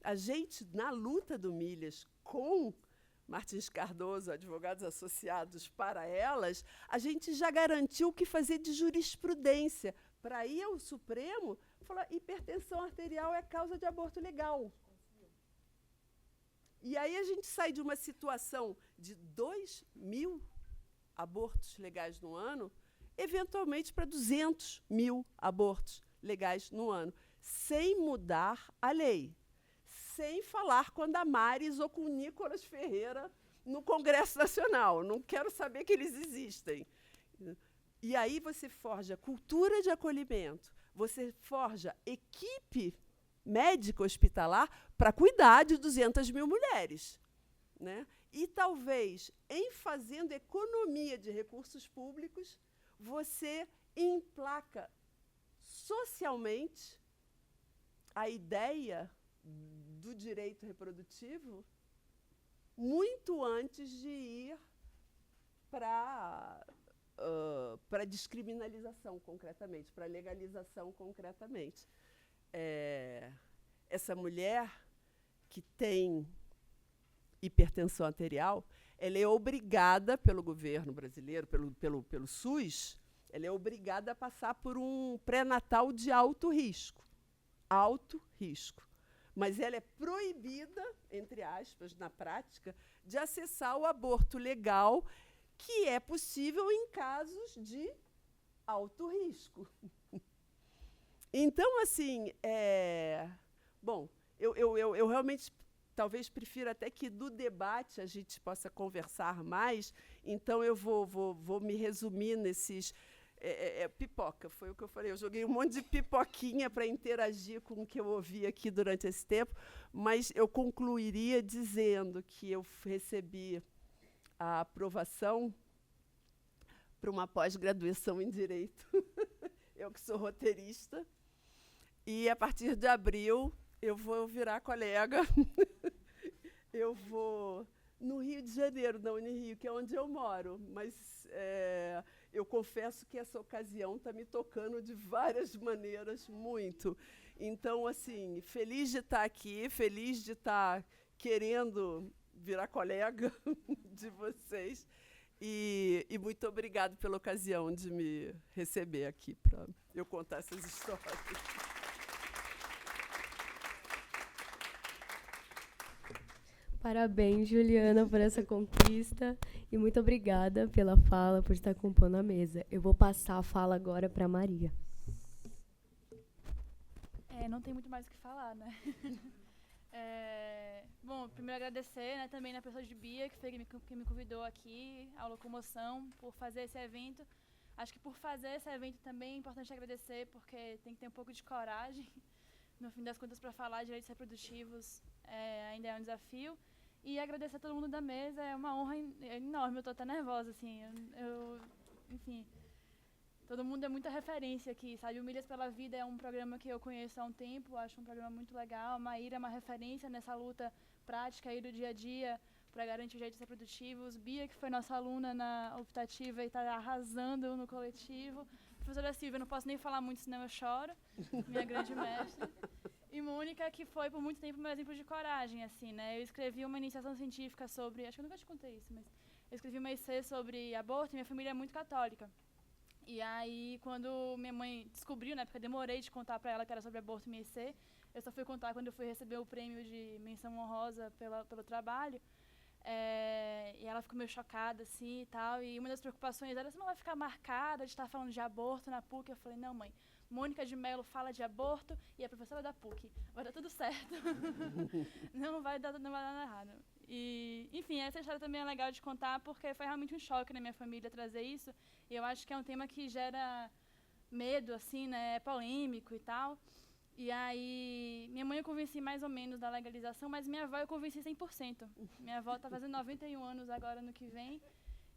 A gente, na luta do Milhas com Martins Cardoso, advogados associados para elas, a gente já garantiu o que fazer de jurisprudência. Para ir ao Supremo, falar hipertensão arterial é causa de aborto legal. E aí a gente sai de uma situação de 2.000 abortos legais no ano, eventualmente para 200.000 abortos legais no ano, sem mudar a lei, sem falar com a Damares ou com o Nicolas Ferreira no Congresso Nacional. Não quero saber que eles existem. E aí você forja cultura de acolhimento, você forja equipe médica hospitalar para cuidar de 200.000 mulheres, né? E talvez, em fazendo economia de recursos públicos, você emplaca socialmente a ideia do direito reprodutivo muito antes de ir para a descriminalização, concretamente, para a legalização, concretamente. Essa mulher que tem hipertensão arterial, ela é obrigada pelo governo brasileiro, pelo SUS, ela é obrigada a passar por um pré-natal de alto risco. Alto risco. Mas ela é proibida, entre aspas, na prática, de acessar o aborto legal, que é possível em casos de alto risco. Então, assim, bom, eu realmente talvez prefira até que do debate a gente possa conversar mais, então eu vou me resumir nesses... pipoca, foi o que eu falei. Eu joguei um monte de pipoquinha para interagir com o que eu ouvi aqui durante esse tempo, mas eu concluiria dizendo que eu recebi a aprovação para uma pós-graduação em Direito. Eu que sou roteirista. E, a partir de abril, eu vou virar colega. Eu vou no Rio de Janeiro, na Unirio, que é onde eu moro. Mas eu confesso que essa ocasião está me tocando de várias maneiras, muito. Então, assim, feliz de estar aqui, feliz de estar querendo virar colega de vocês. E muito obrigado pela ocasião de me receber aqui para eu contar essas histórias. Parabéns, Juliana, por essa conquista. E muito obrigada pela fala, por estar compondo a mesa. Eu vou passar a fala agora para a Maria. Não tem muito mais o que falar, né? Bom, primeiro agradecer, né, também na pessoa de Bia, que me convidou aqui, ao Locomoção, por fazer esse evento. Acho que por fazer esse evento também é importante agradecer, porque tem que ter um pouco de coragem. No fim das contas, para falar de direitos reprodutivos ainda é um desafio. E agradecer a todo mundo da mesa, é uma honra enorme, eu estou até nervosa, assim. Enfim, todo mundo é muita referência aqui, sabe? O Milhas pela Vida é um programa que eu conheço há um tempo, acho um programa muito legal. A Maíra é uma referência nessa luta prática aí do dia a dia para garantir os direitos reprodutivos. Bia, que foi nossa aluna na optativa e está arrasando no coletivo. Professora Silvia, não posso nem falar muito, senão eu choro, minha grande mestra. E Mônica, que foi por muito tempo meu exemplo de coragem, assim, né? Eu escrevi uma iniciação científica sobre, acho que eu nunca te contei isso, mas eu escrevi uma essê sobre aborto e minha família é muito católica. E aí, quando minha mãe descobriu, né, porque eu demorei de contar para ela que era sobre aborto e minha essê, eu só fui contar quando eu fui receber o prêmio de menção honrosa pelo trabalho. E ela ficou meio chocada, assim, e tal. E uma das preocupações era, você não vai ficar marcada de estar falando de aborto na PUC? Eu falei, não, mãe, Mônica de Mello fala de aborto e é professora da PUC. Vai dar tudo certo. Não vai dar nada errado. E, enfim, essa história também é legal de contar, porque foi realmente um choque na minha família trazer isso. E eu acho que é um tema que gera medo, assim, né, é polêmico e tal. E aí, minha mãe eu convenci mais ou menos da legalização, mas minha avó eu convenci 100%. Minha avó está fazendo 91 anos agora no que vem,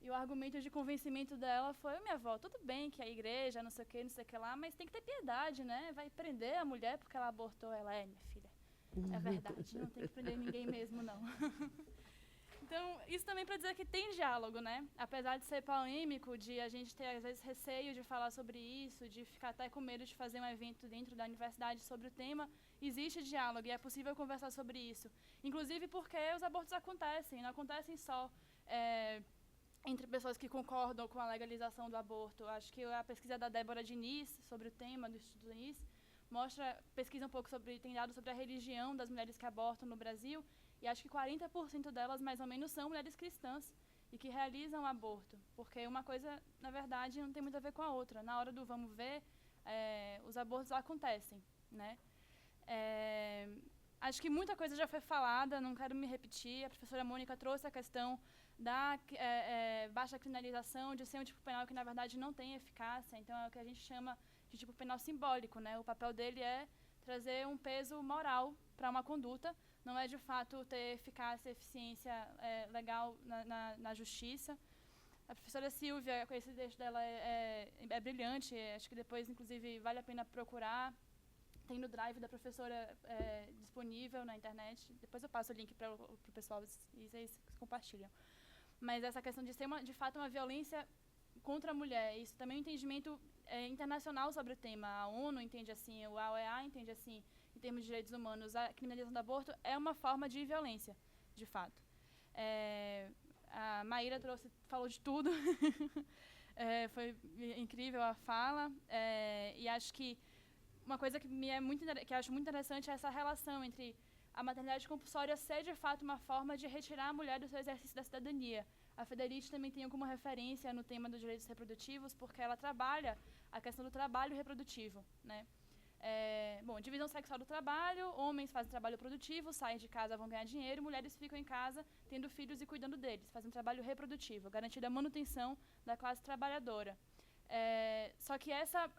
e o argumento de convencimento dela foi, minha avó, tudo bem que a igreja, não sei o que lá, mas tem que ter piedade, né? Vai prender a mulher porque ela abortou. Ela, minha filha, é verdade, não tem que prender ninguém mesmo, não. Então, isso também para dizer que tem diálogo, né? Apesar de ser polêmico, de a gente ter, às vezes, receio de falar sobre isso, de ficar até com medo de fazer um evento dentro da universidade sobre o tema, existe diálogo e é possível conversar sobre isso. Inclusive porque os abortos acontecem, não acontecem só entre pessoas que concordam com a legalização do aborto. Acho que a pesquisa da Débora Diniz sobre o tema, do Instituto Diniz, pesquisa um pouco tem dados sobre a religião das mulheres que abortam no Brasil, E acho que 40% delas, mais ou menos, são mulheres cristãs e que realizam aborto. Porque uma coisa, na verdade, não tem muito a ver com a outra. Na hora do vamos ver, os abortos acontecem, né? Acho que muita coisa já foi falada, não quero me repetir. A professora Mônica trouxe a questão da baixa criminalização, de ser um tipo penal que, na verdade, não tem eficácia. Então, é o que a gente chama de tipo penal simbólico, né? O papel dele é trazer um peso moral para uma conduta, não é, de fato, ter eficácia e eficiência legal na justiça. A professora Silvia, com esse texto dela, é brilhante. Acho que depois, inclusive, vale a pena procurar. Tem no Drive da professora disponível na internet. Depois eu passo o link para o pessoal e vocês compartilham. Mas essa questão de ser, de fato, uma violência contra a mulher, isso também é um entendimento internacional sobre o tema. A ONU entende assim, o AOEA entende assim, em termos de direitos humanos. A criminalização do aborto é uma forma de violência, de fato. A Maíra falou de tudo. Foi incrível a fala. E acho que uma coisa que eu acho muito interessante é essa relação entre a maternidade compulsória ser, de fato, uma forma de retirar a mulher do seu exercício da cidadania. A Federici também tem alguma referência no tema dos direitos reprodutivos, porque ela trabalha a questão do trabalho reprodutivo, né? Divisão sexual do trabalho, homens fazem trabalho produtivo, saem de casa, vão ganhar dinheiro, mulheres ficam em casa, tendo filhos e cuidando deles, fazem trabalho reprodutivo, garantida a manutenção da classe trabalhadora. Só que essa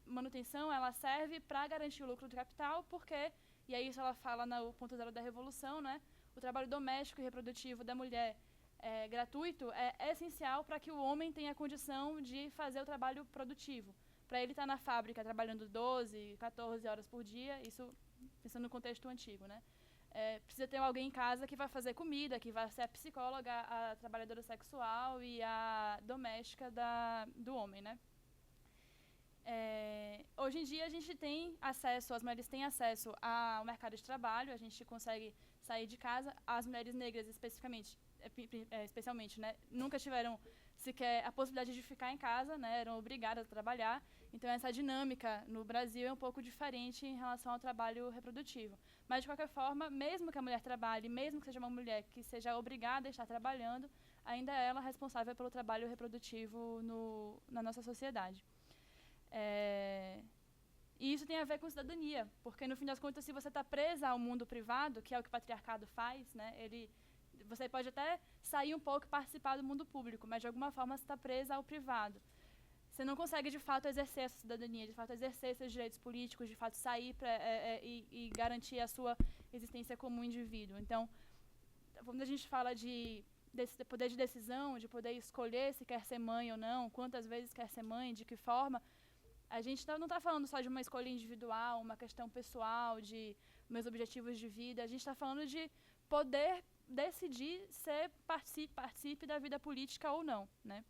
manutenção, ela serve para garantir o lucro do capital, porque, e aí isso ela fala no ponto zero da revolução, né? O trabalho doméstico e reprodutivo da mulher gratuito é essencial para que o homem tenha a condição de fazer o trabalho produtivo. Para ele estar na fábrica trabalhando 12, 14 horas por dia, isso pensando no contexto antigo, né? Precisa ter alguém em casa que vai fazer comida, que vai ser a psicóloga, a trabalhadora sexual e a doméstica do homem, né? Hoje em dia a gente tem acesso, as mulheres têm acesso ao mercado de trabalho, a gente consegue sair de casa, as mulheres negras especialmente, né, nunca tiveram sequer a possibilidade de ficar em casa, né, eram obrigadas a trabalhar. Então essa dinâmica no Brasil é um pouco diferente em relação ao trabalho reprodutivo. Mas, de qualquer forma, mesmo que a mulher trabalhe, mesmo que seja uma mulher que seja obrigada a estar trabalhando, ainda é ela responsável pelo trabalho reprodutivo na nossa sociedade. E isso tem a ver com cidadania, porque, no fim das contas, se você está presa ao mundo privado, que é o que o patriarcado faz, né, você pode até sair um pouco e participar do mundo público, mas, de alguma forma, você está presa ao privado. Você não consegue, de fato, exercer essa cidadania, de fato, exercer seus direitos políticos, de fato, sair e garantir a sua existência como indivíduo. Então, quando a gente fala de poder de decisão, de poder escolher se quer ser mãe ou não, quantas vezes quer ser mãe, de que forma, a gente não está falando só de uma escolha individual, uma questão pessoal, de meus objetivos de vida. A gente está falando de poder decidir ser participe da vida política ou não, né?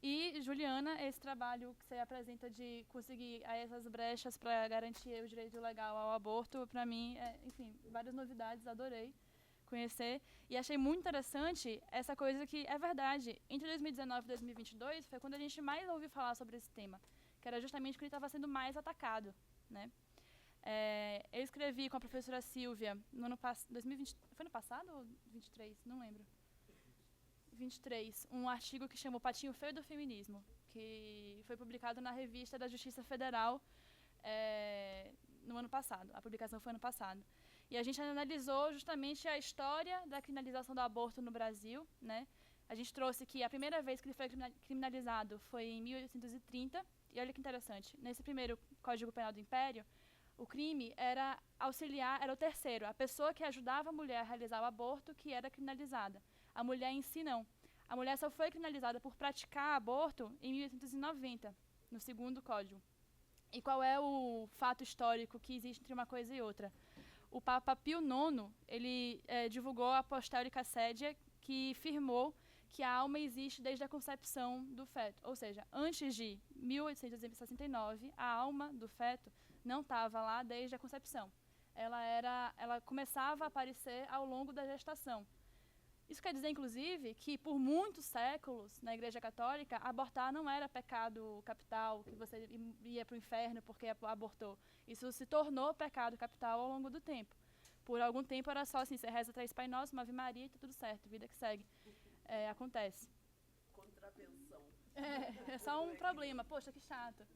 E, Juliana, esse trabalho que você apresenta de conseguir essas brechas para garantir o direito legal ao aborto, para mim, enfim, várias novidades, adorei conhecer. E achei muito interessante essa coisa que é verdade. Entre 2019 e 2022 foi quando a gente mais ouviu falar sobre esse tema, que era justamente quando ele estava sendo mais atacado, né? Eu escrevi com a professora Silvia no ano passado, 2020, foi no passado ou 23? Não lembro. 23, um artigo que chama O Patinho Feio do Feminismo, que foi publicado na Revista da Justiça Federal no ano passado. A publicação foi ano passado. E a gente analisou justamente a história da criminalização do aborto no Brasil, né? A gente trouxe que a primeira vez que ele foi criminalizado foi em 1830. E olha que interessante, nesse primeiro Código Penal do Império, o crime era auxiliar, era o terceiro, a pessoa que ajudava a mulher a realizar o aborto que era criminalizada. A mulher em si não. A mulher só foi criminalizada por praticar aborto em 1890, no segundo código. E qual é o fato histórico que existe entre uma coisa e outra? O Papa Pio IX, ele divulgou a Apostólica Sédia, que firmou que a alma existe desde a concepção do feto. Ou seja, antes de 1869, a alma do feto não estava lá desde a concepção. Ela começava a aparecer ao longo da gestação. Isso quer dizer, inclusive, que por muitos séculos, na Igreja Católica, abortar não era pecado capital, que você ia para o inferno porque abortou. Isso se tornou pecado capital ao longo do tempo. Por algum tempo era só assim, você reza 3 Pai Nosso, uma Ave Maria e tá tudo certo, vida que segue. Acontece. Contravenção. É só um problema, poxa, que chato.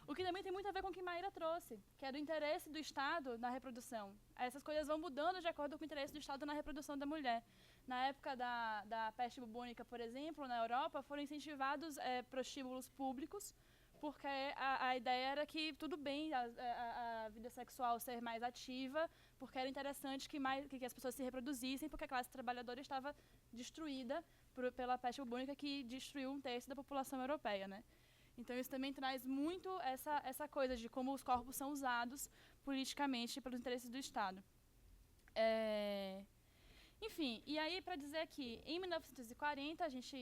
O que também tem muito a ver com o que Maíra trouxe, que é do interesse do Estado na reprodução. Essas coisas vão mudando de acordo com o interesse do Estado na reprodução da mulher. Na época da peste bubônica, por exemplo, na Europa, foram incentivados prostíbulos públicos, porque a ideia era que tudo bem a vida sexual ser mais ativa, porque era interessante que as pessoas se reproduzissem, porque a classe trabalhadora estava destruída pela peste bubônica, que destruiu 1/3 da população europeia, né? Então isso também traz muito essa coisa de como os corpos são usados politicamente pelos interesses do Estado. Enfim, e aí para dizer que em 1940 a gente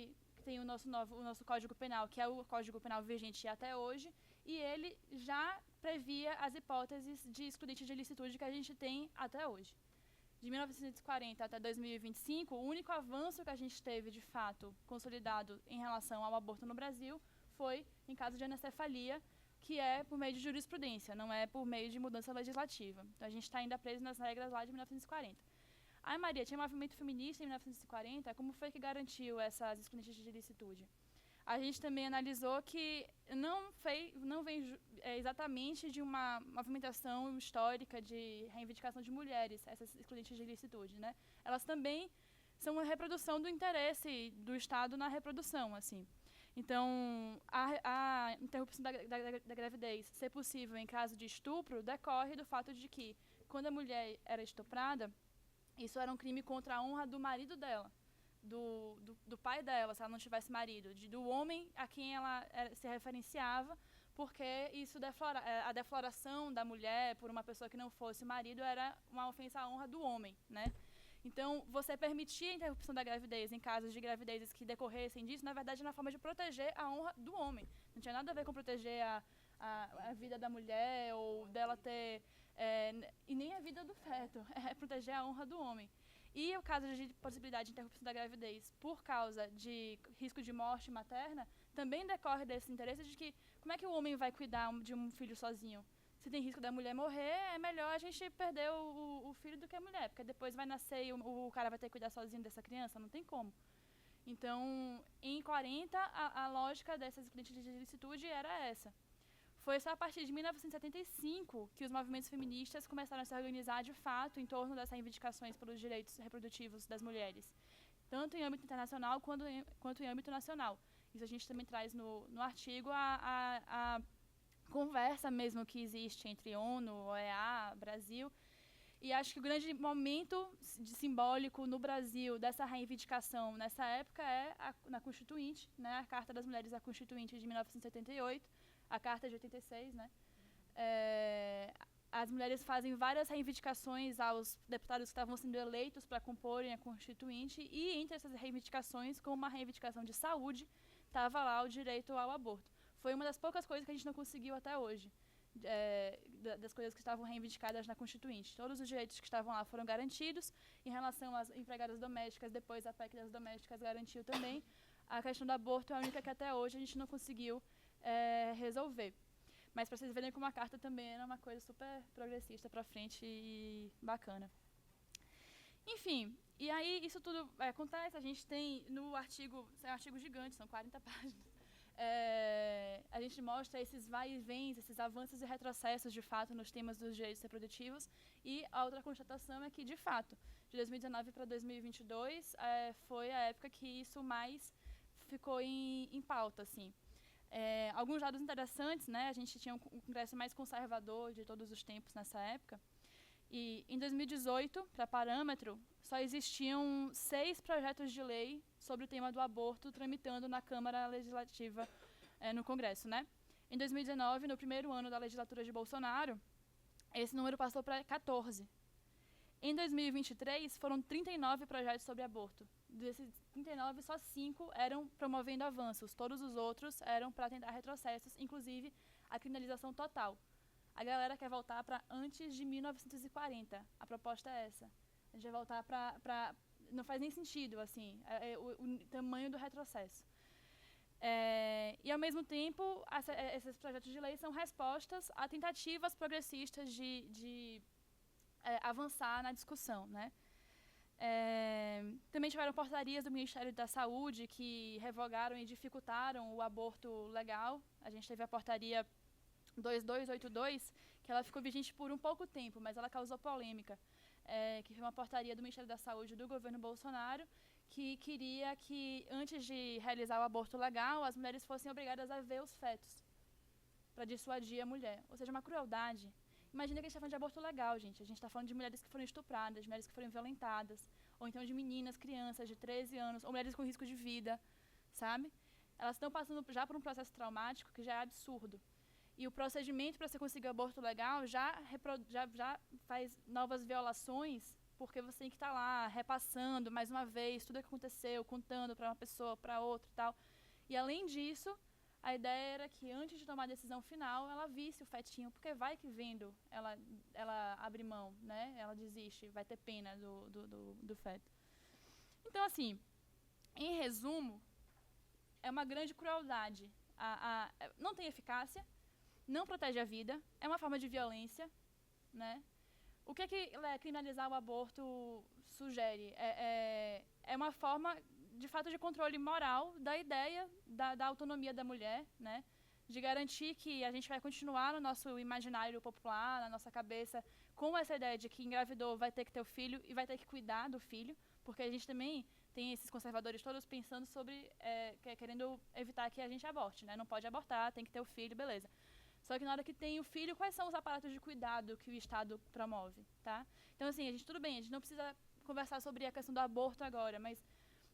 tem o nosso Código Penal, que é o Código Penal vigente até hoje, e ele já previa as hipóteses de excludente de ilicitude que a gente tem até hoje. De 1940 até 2025, o único avanço que a gente teve, de fato, consolidado em relação ao aborto no Brasil foi em caso de anencefalia, que é por meio de jurisprudência, não é por meio de mudança legislativa. Então a gente está ainda preso nas regras lá de 1940. Aí, Maria, tinha um movimento feminista em 1940, como foi que garantiu essas excludentes de ilicitude? A gente também analisou que não vem exatamente de uma movimentação histórica de reivindicação de mulheres, essas excludentes de ilicitude, né? Elas também são uma reprodução do interesse do Estado na reprodução, assim. Então, a interrupção da gravidez ser possível em caso de estupro decorre do fato de que, quando a mulher era estuprada, isso era um crime contra a honra do marido dela, do pai dela, se ela não tivesse marido, do homem a quem ela se referenciava, porque isso a defloração da mulher por uma pessoa que não fosse o marido era uma ofensa à honra do homem, né? Então, você permitir a interrupção da gravidez em casos de gravidezes que decorressem disso, na verdade, é uma forma de proteger a honra do homem. Não tinha nada a ver com proteger a vida da mulher ou dela ter... e nem a vida do feto, é proteger a honra do homem. E o caso de possibilidade de interrupção da gravidez por causa de risco de morte materna também decorre desse interesse de que como é que o homem vai cuidar de um filho sozinho? Se tem risco da mulher morrer, é melhor a gente perder o filho do que a mulher, porque depois vai nascer e o cara vai ter que cuidar sozinho dessa criança, não tem como. Então, em 40, a lógica dessas excludentes de ilicitude era essa. Foi só a partir de 1975 que os movimentos feministas começaram a se organizar de fato em torno das reivindicações pelos direitos reprodutivos das mulheres, tanto em âmbito internacional quanto em âmbito nacional. Isso a gente também traz no artigo a conversa mesmo que existe entre ONU, OEA, Brasil. E acho que o grande momento simbólico no Brasil dessa reivindicação nessa época é na Constituinte, né, a Carta das Mulheres da Constituinte de 1978, a Carta de 86, né? As mulheres fazem várias reivindicações aos deputados que estavam sendo eleitos para comporem a Constituinte, e entre essas reivindicações, como uma reivindicação de saúde, estava lá o direito ao aborto. Foi uma das poucas coisas que a gente não conseguiu até hoje, das coisas que estavam reivindicadas na Constituinte. Todos os direitos que estavam lá foram garantidos. Em relação às empregadas domésticas, depois a PEC das domésticas garantiu também. A questão do aborto é a única que até hoje a gente não conseguiu resolver. Mas para vocês verem como a carta também era uma coisa super progressista para frente e bacana. Enfim, e aí isso tudo acontece, a gente tem no artigo, é um artigo gigante, são 40 páginas, a gente mostra esses vai e vens, esses avanços e retrocessos de fato nos temas dos direitos reprodutivos, e a outra constatação é que, de fato, de 2019 para 2022 foi a época que isso mais ficou em pauta, assim. Alguns dados interessantes, né? A gente tinha um congresso mais conservador de todos os tempos nessa época. E em 2018, para parâmetro, só existiam 6 projetos de lei sobre o tema do aborto tramitando na Câmara Legislativa no Congresso, né? Em 2019, no primeiro ano da legislatura de Bolsonaro, esse número passou para 14. Em 2023, foram 39 projetos sobre aborto. Desses 39, só 5 eram promovendo avanços. Todos os outros eram para tentar retrocessos, inclusive a criminalização total. A galera quer voltar para antes de 1940. A proposta é essa. A gente vai voltar para... Não faz nem sentido, assim, o tamanho do retrocesso. E, ao mesmo tempo, esses projetos de lei são respostas a tentativas progressistas de avançar na discussão, né? Também tiveram portarias do Ministério da Saúde que revogaram e dificultaram o aborto legal. A gente teve a portaria 2282, que ela ficou vigente por um pouco tempo, mas ela causou polêmica, que foi uma portaria do Ministério da Saúde do governo Bolsonaro, que queria que, antes de realizar o aborto legal, as mulheres fossem obrigadas a ver os fetos, para dissuadir a mulher. Ou seja, uma crueldade. Imagina que a gente está falando de aborto legal, gente. A gente está falando de mulheres que foram estupradas, de mulheres que foram violentadas, ou então de meninas, crianças de 13 anos, ou mulheres com risco de vida, sabe? Elas estão passando já por um processo traumático que já é absurdo. E o procedimento para você conseguir aborto legal já faz novas violações, porque você tem que estar lá repassando mais uma vez tudo o que aconteceu, contando para uma pessoa, para outra e tal. E além disso, a ideia era que antes de tomar a decisão final, ela visse o fetinho, porque vai que vendo ela abre mão, né? Ela desiste, vai ter pena do feto. Então, assim, em resumo, é uma grande crueldade. Não tem eficácia, não protege a vida, é uma forma de violência, né? O que criminalizar o aborto sugere? É uma forma, de fato, de controle moral da ideia da autonomia da mulher, né? De garantir que a gente vai continuar no nosso imaginário popular, na nossa cabeça, com essa ideia de que engravidou vai ter que ter o filho e vai ter que cuidar do filho, porque a gente também tem esses conservadores todos pensando sobre, querendo evitar que a gente aborte, né? Não pode abortar, tem que ter o filho, beleza. Só que na hora que tem o filho, quais são os aparatos de cuidado que o Estado promove, tá? Então, assim, tudo bem, a gente não precisa conversar sobre a questão do aborto agora, mas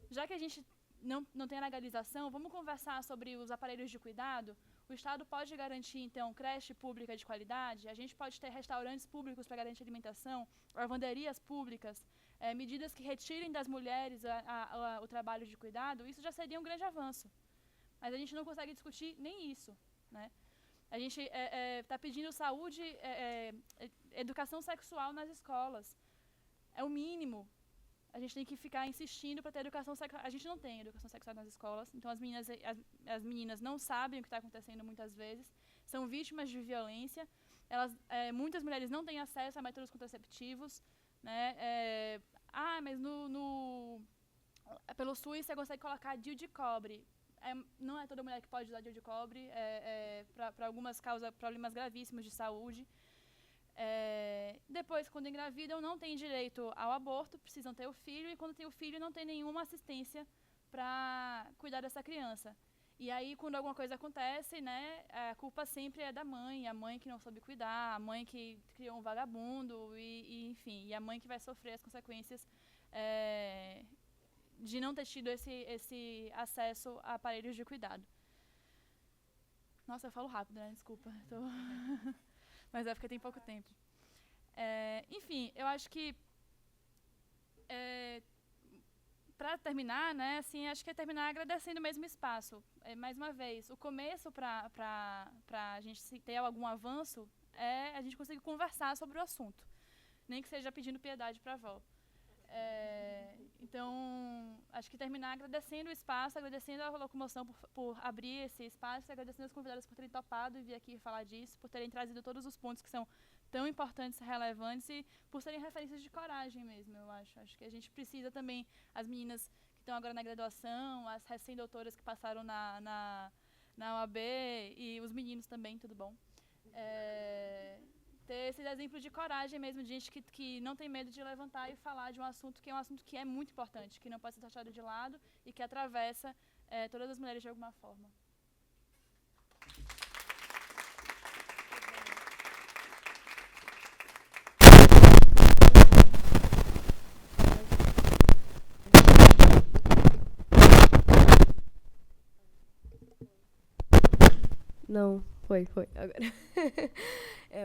já que a gente não tem a legalização, vamos conversar sobre os aparelhos de cuidado. O Estado pode garantir, então, creche pública de qualidade, a gente pode ter restaurantes públicos para garantir alimentação, lavanderias públicas, medidas que retirem das mulheres o trabalho de cuidado. Isso já seria um grande avanço. Mas a gente não consegue discutir nem isso, né? A gente está pedindo saúde, educação sexual nas escolas. É o mínimo. A gente tem que ficar insistindo para ter educação sexual. A gente não tem educação sexual nas escolas, então as meninas não sabem o que está acontecendo muitas vezes, são vítimas de violência. Muitas mulheres não têm acesso a métodos contraceptivos, né? Mas pelo SUS você consegue colocar DIU de cobre. Não é toda mulher que pode usar DIU de cobre, para algumas causas problemas gravíssimos de saúde. Depois, quando engravidam, não têm direito ao aborto, precisam ter o filho, e quando tem o filho, não tem nenhuma assistência para cuidar dessa criança. E aí, quando alguma coisa acontece, né, a culpa sempre é da mãe, a mãe que não soube cuidar, a mãe que criou um vagabundo, enfim, e a mãe que vai sofrer as consequências de não ter tido esse acesso a aparelhos de cuidado. Nossa, eu falo rápido, né? Desculpa. Mas é porque tem pouco tempo. Enfim, eu acho que para terminar, né, assim, acho que é terminar agradecendo mesmo o espaço. Mais uma vez, o começo para a gente ter algum avanço é a gente conseguir conversar sobre o assunto, nem que seja pedindo piedade para a avó. Então, acho que terminar agradecendo o espaço, agradecendo a Locomoção por abrir esse espaço, agradecendo as convidadas por terem topado e vir aqui falar disso, por terem trazido todos os pontos que são tão importantes e relevantes e por serem referências de coragem mesmo, eu acho. Acho que a gente precisa também, as meninas que estão agora na graduação, as recém-doutoras que passaram na OAB e os meninos também, tudo bom? Ter esse exemplo de coragem mesmo, de gente que não tem medo de levantar e falar de um assunto que é muito importante, que não pode ser deixado de lado e que atravessa todas as mulheres de alguma forma. Não, foi agora.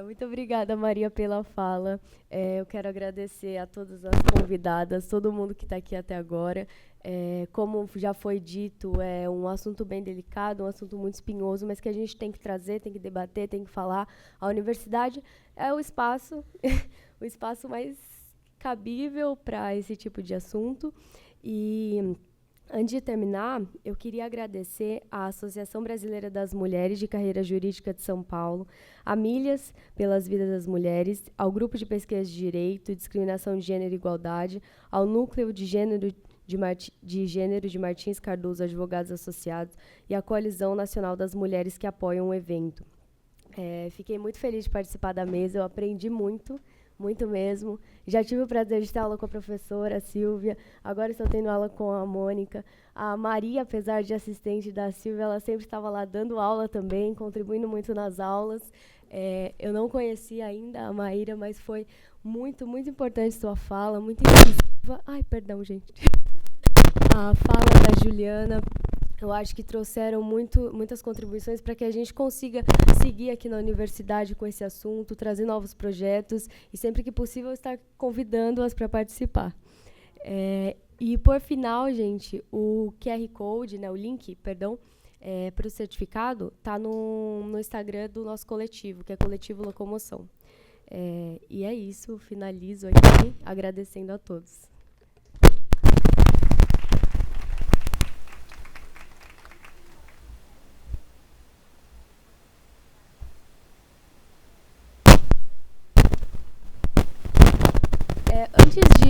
Muito obrigada, Maria, pela fala. Eu quero agradecer a todas as convidadas, todo mundo que está aqui até agora. Como já foi dito, é um assunto bem delicado, um assunto muito espinhoso, mas que a gente tem que trazer, tem que debater, tem que falar. A universidade é o espaço, o espaço mais cabível para esse tipo de assunto. E Antes de terminar, eu queria agradecer à Associação Brasileira das Mulheres de Carreira Jurídica de São Paulo, a Milhas pelas Vidas das Mulheres, ao Grupo de Pesquisa de Direito, Discriminação de Gênero e Igualdade, ao Núcleo de Gênero de Martins Cardoso Advogados Associados e à Coalizão Nacional das Mulheres que apoiam o evento. Fiquei muito feliz de participar da mesa, eu aprendi muito mesmo. Já tive o prazer de ter aula com a professora Silvia, agora estou tendo aula com a Mônica. A Maria, apesar de assistente da Silvia, ela sempre estava lá dando aula também, contribuindo muito nas aulas. Eu não conhecia ainda a Maíra, mas foi muito importante sua fala, muito incisiva. Ai, perdão, gente. A fala da Juliana, eu acho que trouxeram muitas contribuições para que a gente consiga seguir aqui na universidade com esse assunto, trazer novos projetos e, sempre que possível, estar convidando-as para participar. E, por final, gente, o QR Code, né, o link, perdão, para o certificado, está no Instagram do nosso coletivo, que é Coletivo Locomoção. E é isso, finalizo aqui agradecendo a todos. Antes de